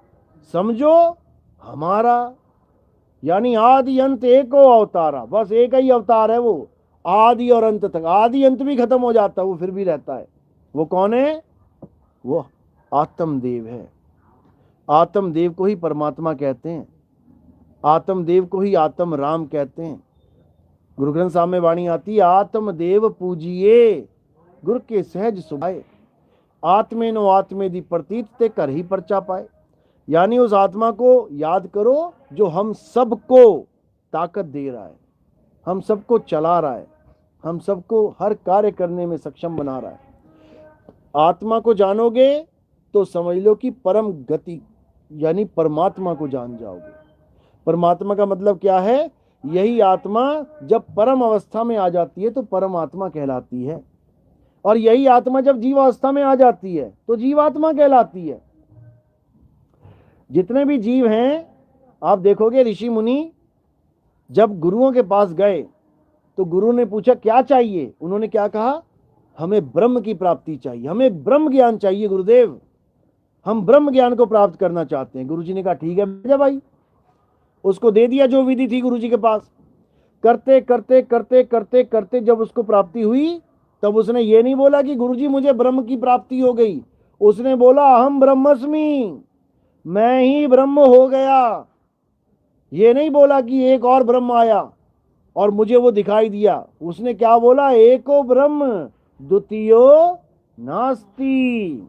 समझो हमारा। यानी आदि अंत एको अवतारा, बस एक ही अवतार है वो, आदि और अंत तक। आदि अंत भी खत्म हो जाता है, वो फिर भी रहता है। वो कौन है? वो आत्मदेव है। आत्मदेव को ही परमात्मा कहते हैं, आत्मदेव को ही आत्म राम कहते हैं। गुरु ग्रंथ साहब में वाणी आती है, आत्मदेव पूजिए गुरु के सहज सुभाए, आत्मे नो आत्मे दी प्रतीत ते कर ही परचा पाए। यानी उस आत्मा को याद करो जो हम सबको ताकत दे रहा है, हम सबको चला रहा है, हम सबको हर कार्य करने में सक्षम बना रहा है। आत्मा को जानोगे तो समझ लो कि परम गति यानी परमात्मा को जान जाओगे। परमात्मा का मतलब क्या है? यही आत्मा जब परम अवस्था में आ जाती है तो परमात्मा कहलाती है, और यही आत्मा जब जीवावस्था में आ जाती है तो जीवात्मा कहलाती है। जितने भी जीव हैं आप देखोगे, ऋषि मुनि जब गुरुओं के पास गए तो गुरु ने पूछा क्या चाहिए, उन्होंने क्या कहा? हमें ब्रह्म की प्राप्ति चाहिए, हमें ब्रह्म ज्ञान चाहिए गुरुदेव, हम ब्रह्म ज्ञान को प्राप्त करना चाहते हैं। गुरुजी ने कहा ठीक है भेजा भाई। उसको दे दिया जो विधि थी गुरुजी के पास। करते करते करते करते करते जब उसको प्राप्ति हुई तब उसने ये नहीं बोला कि गुरुजी मुझे ब्रह्म की प्राप्ति हो गई, उसने बोला अहम ब्रह्मस्मि, मैं ही ब्रह्म हो गया। ये नहीं बोला कि एक और ब्रह्म आया और मुझे वो दिखाई दिया। उसने क्या बोला? एको ब्रह्म द्वितीयो नास्ति,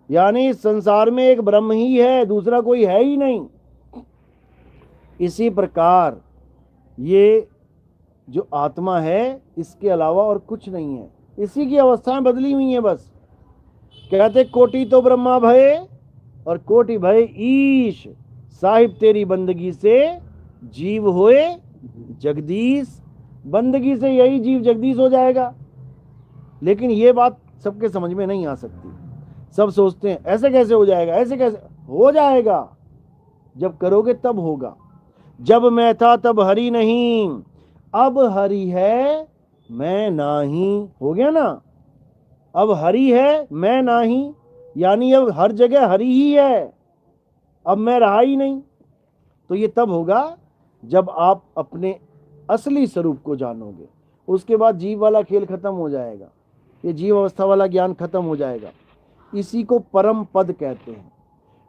यानी संसार में एक ब्रह्म ही है, दूसरा कोई है ही नहीं। इसी प्रकार ये जो आत्मा है इसके अलावा और कुछ नहीं है, इसी की अवस्थाएं बदली हुई हैं बस। कहते कोटि तो ब्रह्मा भय और कोटि भय ईश, साहिब तेरी बंदगी से जीव होए जगदीश। बंदगी से यही जीव जगदीश हो जाएगा। लेकिन ये बात सबके समझ में नहीं आ सकती। सब सोचते हैं ऐसे कैसे हो जाएगा, ऐसे कैसे हो जाएगा। जब करोगे तब होगा। जब मैं था तब हरि नहीं, अब हरि है मैं नाही। हो गया ना? अब हरि है मैं नाही, यानी अब हर जगह हरि ही है, अब मैं रहा ही नहीं। तो ये तब होगा जब आप अपने असली स्वरूप को जानोगे। उसके बाद जीव वाला खेल खत्म हो जाएगा, ये जीव अवस्था वाला ज्ञान खत्म हो जाएगा। इसी को परम पद कहते हैं।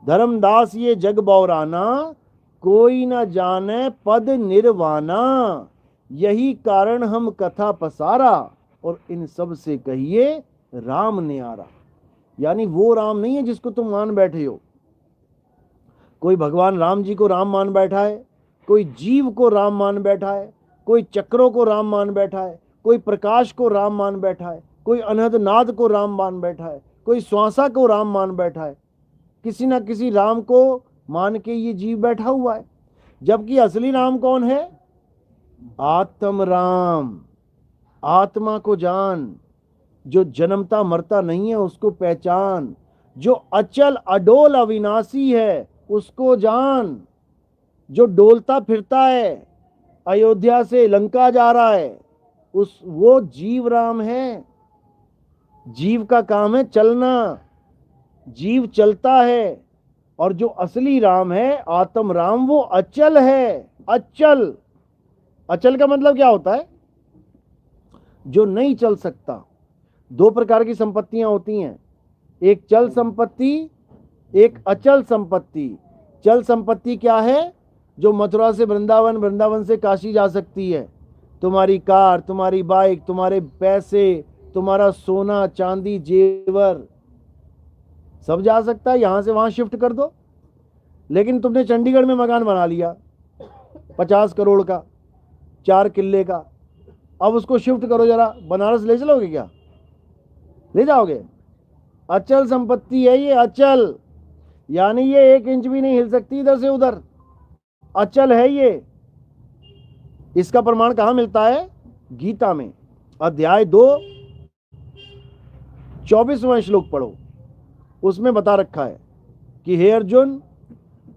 धर्मदास ये जग बौराना, कोई न जाने पद निर्वाणा। यही कारण हम कथा पसारा, और इन सब से कहिए राम न्यारा। यानी वो राम नहीं है जिसको तुम मान बैठे हो। कोई भगवान राम जी को राम मान बैठा है, कोई जीव को राम मान बैठा है, कोई चक्रों को राम मान बैठा है, कोई प्रकाश को राम मान बैठा है, कोई अनहद नाद को राम मान बैठा है, कोई श्वासा को राम मान बैठा है। किसी ना किसी राम को मान के ये जीव बैठा हुआ है। जबकि असली राम कौन है? आत्म राम। आत्मा को जान, जो जन्मता मरता नहीं है उसको पहचान, जो अचल अडोल अविनाशी है उसको जान, जो डोलता फिरता है अयोध्या से लंका जा रहा है वो जीव राम है। जीव का काम है चलना, जीव चलता है। और जो असली राम है आत्म राम, वो अचल है। अचल, अचल का मतलब क्या होता है? जो नहीं चल सकता। दो प्रकार की संपत्तियां होती हैं, एक चल संपत्ति, एक अचल संपत्ति। चल संपत्ति क्या है? जो मथुरा से वृंदावन, वृंदावन से काशी जा सकती है। तुम्हारी कार, तुम्हारी बाइक, तुम्हारे पैसे, तुम्हारा सोना चांदी जेवर सब जा सकता है, यहां से वहां शिफ्ट कर दो। लेकिन तुमने चंडीगढ़ में मकान बना लिया 50 करोड़ का, 4 किले का, अब उसको शिफ्ट करो जरा, बनारस ले चलोगे क्या? ले जाओगे? अचल संपत्ति है ये, अचल, यानी ये 1 इंच भी नहीं हिल सकती इधर से उधर, अचल है ये। इसका प्रमाण कहां मिलता है? गीता में अध्याय 2 24वां श्लोक पढ़ो, उसमें बता रखा है कि हे अर्जुन,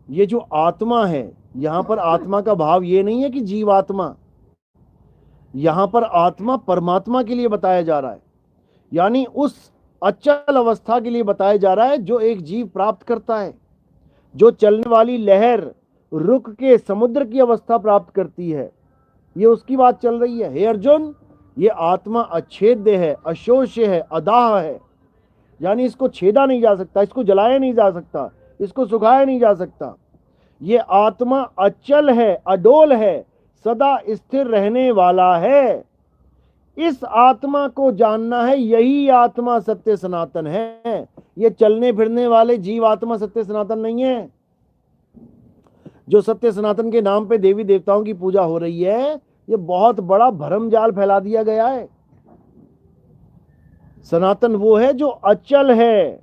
ये जो आत्मा है, यहां पर आत्मा का भाव ये नहीं है कि जीवात्मा, यहां पर आत्मा परमात्मा के लिए बताया जा रहा है, यानी उस अचल अवस्था के लिए बताया जा रहा है जो एक जीव प्राप्त करता है, जो चलने वाली लहर रुक के समुद्र की अवस्था प्राप्त करती है, ये उसकी बात चल रही है। हे अर्जुन, ये आत्मा अछेद्य है, अशोष्य है, अदाह है, यानी इसको छेदा नहीं जा सकता, इसको जलाया नहीं जा सकता, इसको सुखाया नहीं जा सकता। ये आत्मा अचल है, अडोल है, सदा स्थिर रहने वाला है। इस आत्मा को जानना है, यही आत्मा सत्य सनातन है। ये चलने फिरने वाले जीव आत्मा सत्य सनातन नहीं है। जो सत्य सनातन के नाम पे देवी देवताओं की पूजा हो रही है, ये बहुत बड़ा भरम जाल फैला दिया गया है। सनातन वो है जो अचल है।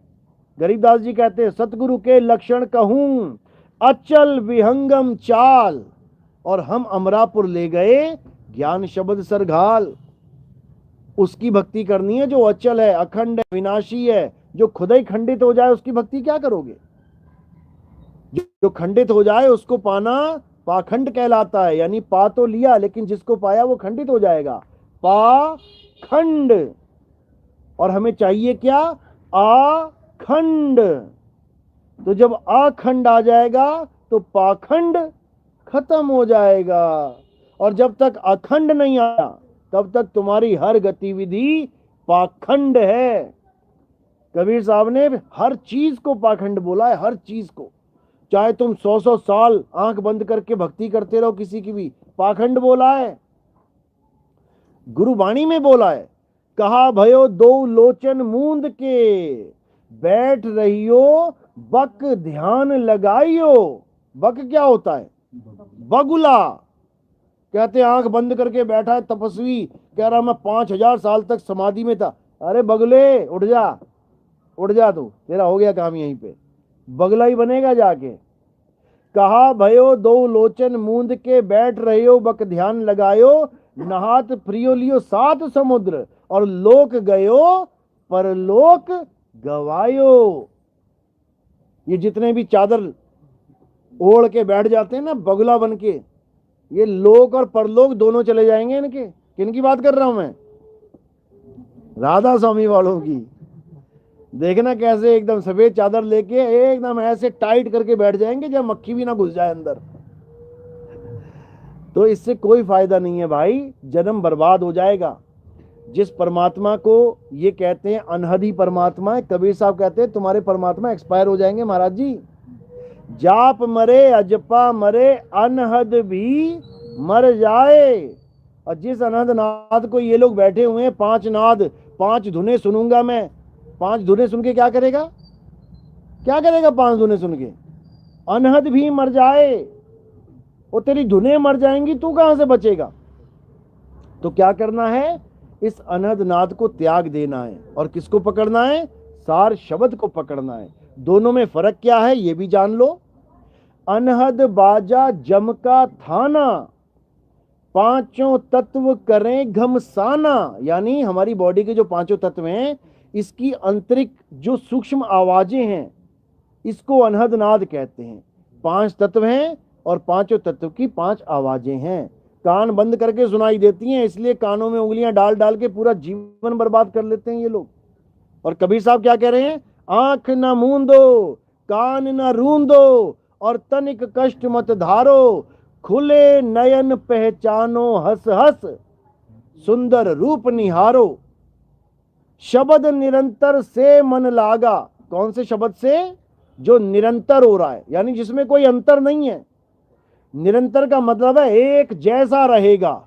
गरीबदास जी कहते हैं, सतगुरु के लक्षण कहूं अचल विहंगम चाल, और हम अमरापुर ले गए ज्ञान शब्द सरघाल। उसकी भक्ति करनी है जो अचल है, अखंड है, विनाशी है। जो खुद ही खंडित हो जाए उसकी भक्ति क्या करोगे? जो खंडित हो जाए उसको पाना पाखंड कहलाता है, यानी पा तो लिया लेकिन जिसको पाया वो खंडित हो जाएगा, पाखंड। और हमें चाहिए क्या? आखंड। तो जब आखंड आ जाएगा तो पाखंड खत्म हो जाएगा, और जब तक अखंड नहीं आया तब तक तुम्हारी हर गतिविधि पाखंड है। कबीर साहब ने हर चीज को पाखंड बोला है, हर चीज को। चाहे तुम 100 साल आंख बंद करके भक्ति करते रहो किसी की भी, पाखंड बोला है। गुरुवाणी में बोला है, कहा भयो दो लोचन मूंद के, बैठ रहियो बक ध्यान लगाइयो। बक क्या होता है? बगुला। कहते आंख बंद करके बैठा है तपस्वी, कह रहा मैं 5000 साल तक समाधि में था। अरे बगुले, उठ जा, उठ जा, तू, तेरा हो गया काम यहीं पे, बगला ही बनेगा जाके। कहा भयो दो लोचन मूंद के, बैठ रहियो बक ध्यान लगायो, नहात प्रियो लियो 7 समुद्र, और लोक गयो परलोक गवायो। ये जितने भी चादर ओढ़ के बैठ जाते हैं ना बगुला बन के, ये लोक और परलोक दोनों चले जाएंगे इनके। किनकी बात कर रहा हूं मैं? राधा स्वामी वालों की। देखना कैसे एकदम सफेद चादर लेके एकदम ऐसे टाइट करके बैठ जाएंगे जब मक्खी भी ना घुस जाए अंदर। तो इससे कोई फायदा नहीं है भाई, जन्म बर्बाद हो जाएगा। जिस परमात्मा को ये कहते हैं अनहद ही परमात्मा है, कबीर साहब कहते हैं तुम्हारे परमात्मा एक्सपायर हो जाएंगे महाराज जी। जाप मरे अजपा मरे, अनहद भी मर जाए। और जिस अनहद नाद को ये लोग बैठे हुए हैं, 5 नाद 5 धुनें सुनूंगा मैं, 5 धुनें सुन के क्या करेगा? क्या करेगा 5 धुनें सुन के? अनहद भी मर जाए, वो तेरी धुनें मर जाएंगी, तू कहां से बचेगा? तो क्या करना है? इस अनहद नाद को त्याग देना है। और किसको पकड़ना है? सार शब्द को पकड़ना है। दोनों में फर्क क्या है ये भी जान लो। अनहद बाजा जम का थाना, 5 तत्व करें घमसाना, यानी हमारी बॉडी के जो 5 तत्व हैं, इसकी आंतरिक जो सूक्ष्म आवाजें हैं, इसको अनहद नाद कहते हैं। 5 तत्व हैं और 5 तत्व की 5 आवाजें हैं। कान बंद करके सुनाई देती हैं, इसलिए कानों में उंगलियां डाल डाल के पूरा जीवन बर्बाद कर लेते हैं ये लोग। और कबीर साहब क्या कह रहे हैं? आंख न मूंदो, कान न रूंदो, और तनिक कष्ट मत धारो, खुले नयन पहचानो हंस हंस, सुंदर रूप निहारो। शब्द निरंतर से मन लागा। कौन से शब्द से? जो निरंतर हो रहा है, यानी जिसमें कोई अंतर नहीं है। निरंतर का मतलब है एक जैसा रहेगा।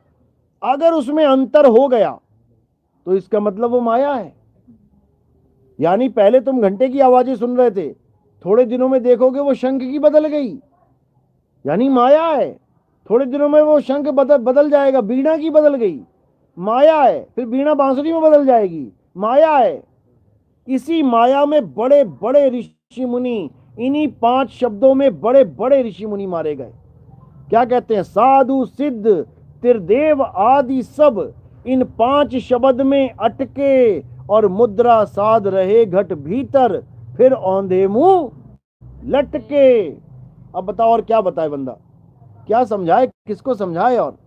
अगर उसमें अंतर हो गया तो इसका मतलब वो माया है। यानी पहले तुम घंटे की आवाजें सुन रहे थे, थोड़े दिनों में देखोगे वो शंख की बदल गई, यानी माया है। थोड़े दिनों में वो शंख बदल जाएगा, बीणा की बदल गई, माया है। फिर बीणा बांसुरी में बदल जाएगी, माया है। इसी माया में बड़े बड़े ऋषि मुनि, इन्हीं 5 शब्दों में बड़े बड़े ऋषि मुनि मारे गए। क्या कहते हैं? साधु सिद्ध त्रिदेव आदि सब इन 5 शब्द में अटके और मुद्रा साध रहे घट भीतर, फिर औंधे मुंह लटके। अब बताओ और क्या बताए बंदा, क्या समझाए, किसको समझाए? और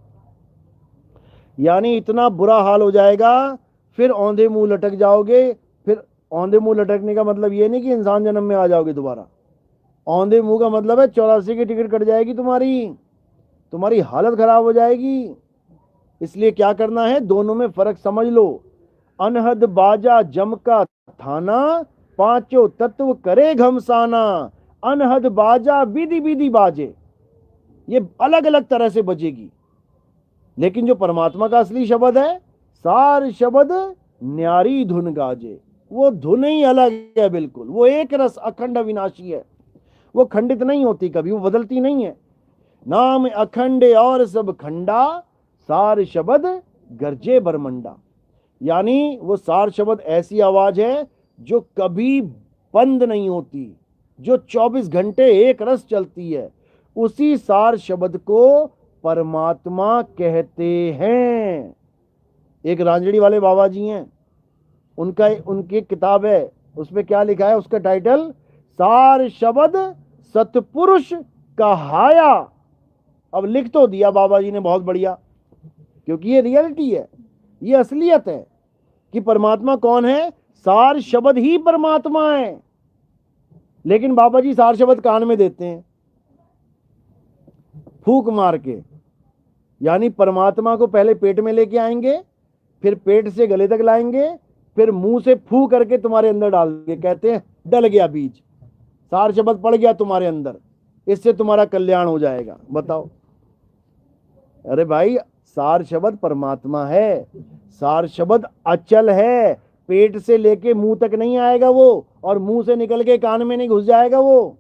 यानी इतना बुरा हाल हो जाएगा, फिर औंधे मुंह लटक जाओगे। फिर औंधे मुंह लटकने का मतलब ये नहीं कि इंसान जन्म में आ जाओगे दोबारा। औंधे मुंह का मतलब है 84 की टिकट कट जाएगी तुम्हारी हालत खराब हो जाएगी। इसलिए क्या करना है, दोनों में फर्क समझ लो। अनहद बाजा जम का थाना, पांचों तत्व करे घमसाना। अनहद बाजा विधि विधि बाजे, ये अलग अलग तरह से बजेगी। लेकिन जो परमात्मा का असली शब्द है, सार शब्द न्यारी धुन गाजे, वो धुन ही अलग है बिल्कुल। वो एक रस अखंड अविनाशी है, वो खंडित नहीं होती कभी, वो बदलती नहीं है। नाम अखंड और सब खंडा, सार शब्द गरजे बरमंडा। यानी वो सार शब्द ऐसी आवाज है जो कभी बंद नहीं होती, जो 24 घंटे एक रस चलती है। उसी सार शब्द को परमात्मा कहते हैं। एक रांझड़ी वाले बाबा जी हैं, उनकी किताब है, उसमें क्या लिखा है, उसका टाइटल सार शब्द सतपुरुष कहाया। अब लिख तो दिया बाबा जी ने, बहुत बढ़िया, क्योंकि ये रियलिटी है, ये असलियत है कि परमात्मा कौन है। सार शब्द ही परमात्मा है। लेकिन बाबा जी सार शब्द कान में देते हैं फूक मार के। यानी परमात्मा को पहले पेट में लेके आएंगे, फिर पेट से गले तक लाएंगे, फिर मुंह से फू करके तुम्हारे अंदर डाल देंगे। कहते हैं डल गया बीज, सार शब्द पड़ गया तुम्हारे अंदर, इससे तुम्हारा कल्याण हो जाएगा। बताओ, अरे भाई सार शब्द परमात्मा है, सार शब्द अचल है। पेट से लेके मुंह तक नहीं आएगा वो, और मुंह से निकल के कान में नहीं घुस जाएगा वो।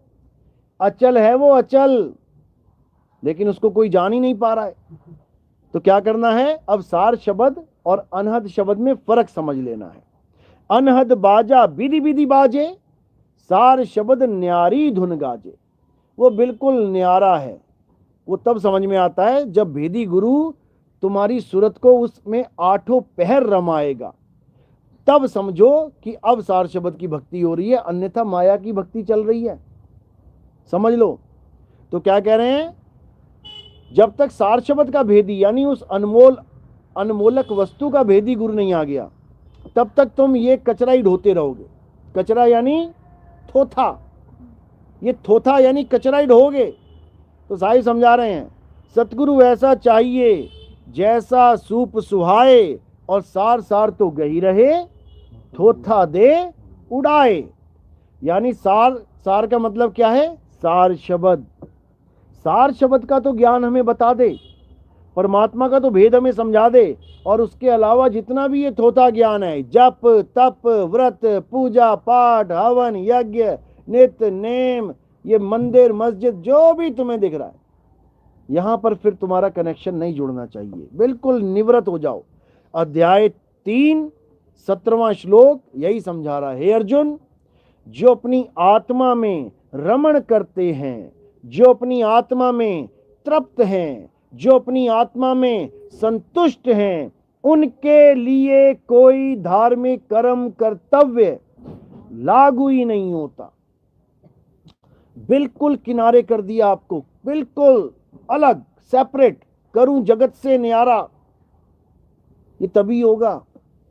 अचल है वो, अचल। लेकिन उसको कोई जान ही नहीं पा रहा है। तो क्या करना है, अब सार शब्द और अनहद शब्द में फर्क समझ लेना है। अनहद बाजा विधि विधि बाजे, सार शब्द न्यारी धुन गाजे। वो बिल्कुल न्यारा है। वो तब समझ में आता है जब भेदी गुरु तुम्हारी सूरत को उसमें 8 पहर रमाएगा, तब समझो कि अब सार शब्द की भक्ति हो रही है, अन्यथा माया की भक्ति चल रही है। समझ लो। तो क्या कह रहे हैं, जब तक सार शब्द का भेदी यानी उस अनमोलक वस्तु का भेदी गुरु नहीं आ गया, तब तक तुम ये कचरा ही ढोते रहोगे। कचरा यानी थोथा, ये थोथा यानी कचरा ही ढोगे। तो साहिब समझा रहे हैं, सतगुरु ऐसा चाहिए जैसा सूप सुहाए, और सार सार तो गही रहे, थोथा दे उड़ाए। यानी सार का मतलब क्या है, सार शब्द। सार शब्द का तो ज्ञान हमें बता दे, परमात्मा का तो भेद हमें समझा दे, और उसके अलावा जितना भी ये थोथा ज्ञान है, जप तप व्रत पूजा पाठ हवन यज्ञ नित्य नेम, ये मंदिर मस्जिद जो भी तुम्हें दिख रहा है, यहां पर फिर तुम्हारा कनेक्शन नहीं जुड़ना चाहिए, बिल्कुल निवृत्त हो जाओ। अध्याय 3 17वां श्लोक यही समझा रहा है। हे अर्जुन, जो अपनी आत्मा में रमण करते हैं, जो अपनी आत्मा में तृप्त हैं, जो अपनी आत्मा में संतुष्ट हैं, उनके लिए कोई धार्मिक कर्म कर्तव्य लागू ही नहीं होता। बिल्कुल किनारे कर दिया आपको, बिल्कुल अलग, सेपरेट करूं जगत से न्यारा। ये तभी होगा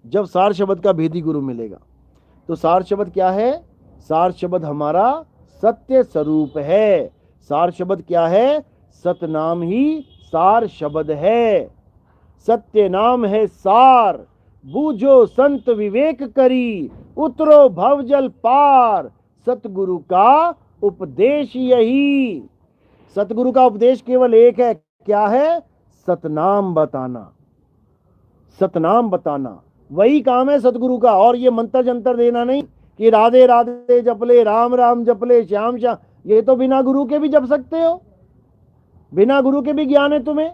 जब सार शब्द का भेदी गुरु मिलेगा। तो सार शब्द क्या है, सार शब्द हमारा सत्य स्वरूप है। सार शब्द क्या है, सतनाम ही सार शब्द है। सत्य नाम है सार, बूझो संत विवेक करी, उतरो भवजल पार, सतगुरु का उपदेश यही। सतगुरु का उपदेश केवल एक है, क्या है? सतनाम बताना, सतनाम बताना, वही काम है सतगुरु का। और ये मंत्र जंतर देना नहीं कि राधे राधे जप ले, राम राम जप ले, श्याम श्याम, ये तो बिना गुरु के भी जप सकते हो, बिना गुरु के भी ज्ञान है तुम्हें,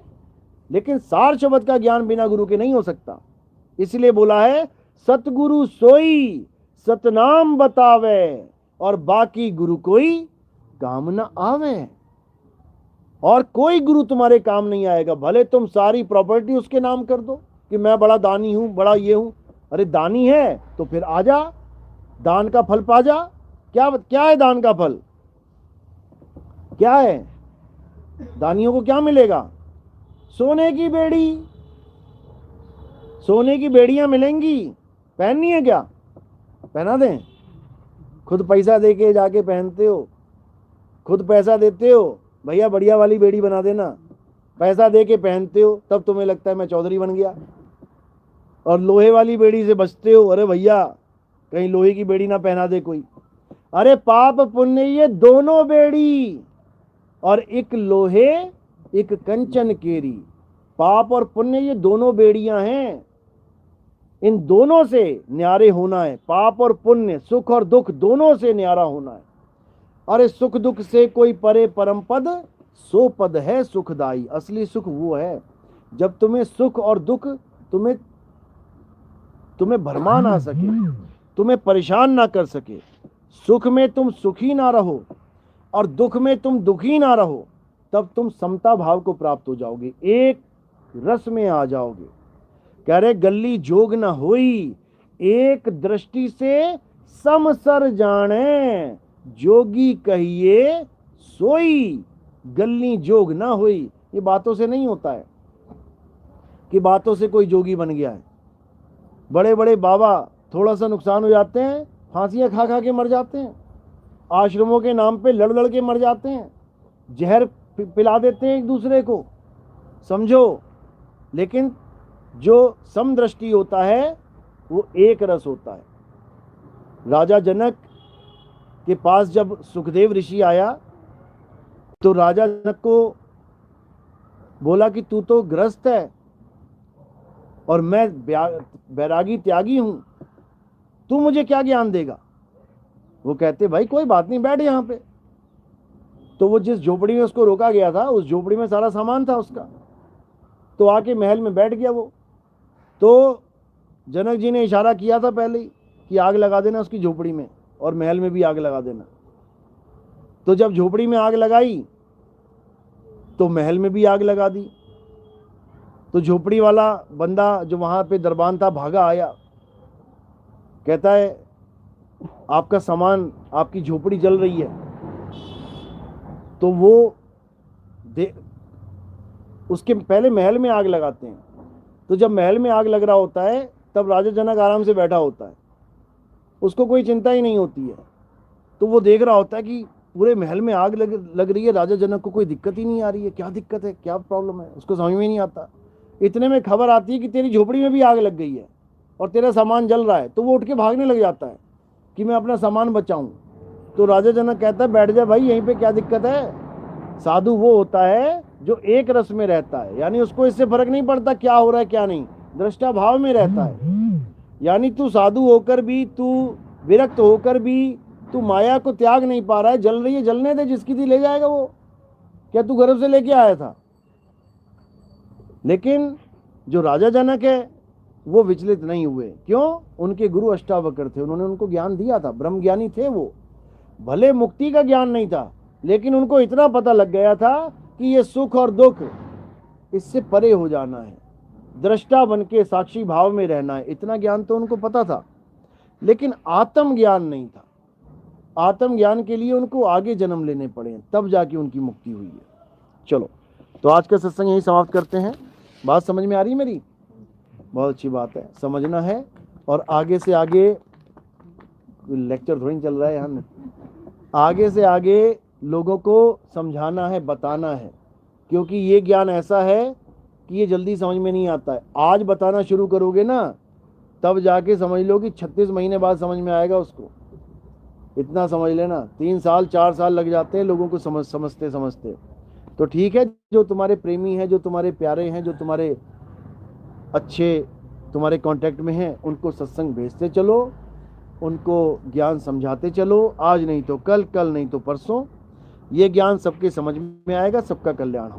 लेकिन सार शब्द का ज्ञान बिना गुरु के नहीं हो सकता। इसलिए बोला है सतगुरु सोई सतनाम बतावे, और बाकी गुरु कोई काम न आवे। और कोई गुरु तुम्हारे काम नहीं आएगा, भले तुम सारी प्रॉपर्टी उसके नाम कर दो कि मैं बड़ा दानी हूं, बड़ा ये हूं। अरे दानी है तो फिर आजा, दान का फल पा जा। क्या क्या है दान का फल? क्या है? दानियों को क्या मिलेगा? सोने की बेड़ी, सोने की बेड़ियां मिलेंगी। पहननी है क्या? पहना दें? खुद पैसा दे के जाके पहनते हो, खुद पैसा देते हो, भैया बढ़िया वाली बेड़ी बना देना, पैसा दे के पहनते हो, तब तुम्हें लगता है मैं चौधरी बन गया। और लोहे वाली बेड़ी से बचते हो, अरे भैया कहीं लोहे की बेड़ी ना पहना दे कोई। अरे पाप पुण्य ये दोनों बेड़ी, और एक लोहे एक कंचन केरी, पाप और पुण्य ये दोनों बेड़ियां हैं, इन दोनों से न्यारे होना है। पाप और पुण्य, सुख और दुख दोनों से न्यारा होना है। अरे सुख दुख से कोई परे परम पद, सो पद है सुखदाई। असली सुख वो है जब तुम्हें सुख और दुख तुम्हें भरमा ना सके, तुम्हें परेशान ना कर सके। सुख में तुम सुखी ना रहो और दुख में तुम दुखी ना रहो, तब तुम समता भाव को प्राप्त हो जाओगे, एक रस में आ जाओगे। कह रहे गल्ली जोग न होई, एक दृष्टि से समसर जाने, जोगी कहिए सोई गल्ली जोग ना हुई। ये बातों से नहीं होता है कि बातों से कोई जोगी बन गया है। बड़े बड़े बाबा थोड़ा सा नुकसान हो जाते हैं, फांसियां खा खा के मर जाते हैं, आश्रमों के नाम पे लड़ लड़ के मर जाते हैं, जहर पिला देते हैं एक दूसरे को, समझो। लेकिन जो समदृष्टि होता है वो एक रस होता है। राजा जनक के पास जब सुखदेव ऋषि आया तो राजा जनक को बोला कि तू तो ग्रस्त है और मैं बैरागी त्यागी हूं, तू मुझे क्या ज्ञान देगा? वो कहते भाई कोई बात नहीं, बैठ यहां पे। तो वो जिस झोपड़ी में उसको रोका गया था, उस झोपड़ी में सारा सामान था उसका, तो आके महल में बैठ गया वो। तो जनक जी ने इशारा किया था पहले ही कि आग लगा देना उसकी झोपड़ी में, और महल में भी आग लगा देना। तो जब झोपड़ी में आग लगाई तो महल में भी आग लगा दी। तो झोपड़ी वाला बंदा जो वहां पे दरबान था भागा आया, कहता है आपका सामान, आपकी झोपड़ी जल रही है। तो वो उसके पहले महल में आग लगाते हैं। तो जब महल में आग लग रहा होता है तब राजा जनक आराम से बैठा होता है, उसको कोई चिंता ही नहीं होती है। तो वो देख रहा होता है कि पूरे महल में आग लग रही है, राजा जनक को कोई दिक्कत ही नहीं आ रही है, क्या दिक्कत है, क्या प्रॉब्लम है, उसको समझ में नहीं आता। इतने में खबर आती है कि तेरी झोपड़ी में भी आग लग गई है और तेरा सामान जल रहा है। तो वो उठ के भागने लग जाता है कि मैं अपना सामान बचाऊं। तो राजा जनक कहता है बैठ जा भाई, यहीं पे क्या दिक्कत है। साधु वो होता है जो एक रस में रहता है, यानी उसको इससे फर्क नहीं पड़ता क्या हो रहा है क्या नहीं, दृष्टा भाव में रहता है। यानी तू साधु होकर भी, तू विरक्त होकर भी तू माया को त्याग नहीं पा रहा है। जल रही है, जलने दे, जिसकी थी ले जाएगा वो, क्या तू गर्भ से लेके आया था? लेकिन जो राजा जनक है वो विचलित नहीं हुए। क्यों? उनके गुरु अष्टावक्र थे, उन्होंने उनको ज्ञान दिया था, ब्रह्म ज्ञानी थे वो। भले मुक्ति का ज्ञान नहीं था, लेकिन उनको इतना पता लग गया था कि ये सुख और दुख, इससे परे हो जाना है, दृष्टा बन के साक्षी भाव में रहना है। इतना ज्ञान तो उनको पता था, लेकिन आत्म ज्ञान नहीं था। आत्म ज्ञान के लिए उनको आगे जन्म लेने पड़े, तब जाके उनकी मुक्ति हुई है। चलो, तो आज का सत्संग यही समाप्त करते हैं। बात समझ में आ रही है मेरी? बहुत अच्छी बात है, समझना है। और आगे से आगे लेक्चर थोड़ी चल रहा है यहाँ, आगे से आगे लोगों को समझाना है, बताना है, क्योंकि ये ज्ञान ऐसा है कि ये जल्दी समझ में नहीं आता है। आज बताना शुरू करोगे ना, तब जाके समझ लो कि 36 महीने बाद समझ में आएगा उसको। इतना समझ लेना, 3 साल 4 साल लग जाते हैं लोगों को समझते समझते। तो ठीक है, जो तुम्हारे प्रेमी हैं, जो तुम्हारे प्यारे हैं, जो तुम्हारे अच्छे तुम्हारे कांटेक्ट में हैं, उनको सत्संग भेजते चलो, उनको ज्ञान समझाते चलो। आज नहीं तो कल, कल नहीं तो परसों ये ज्ञान सबके समझ में आएगा, सबका कल्याण होगा।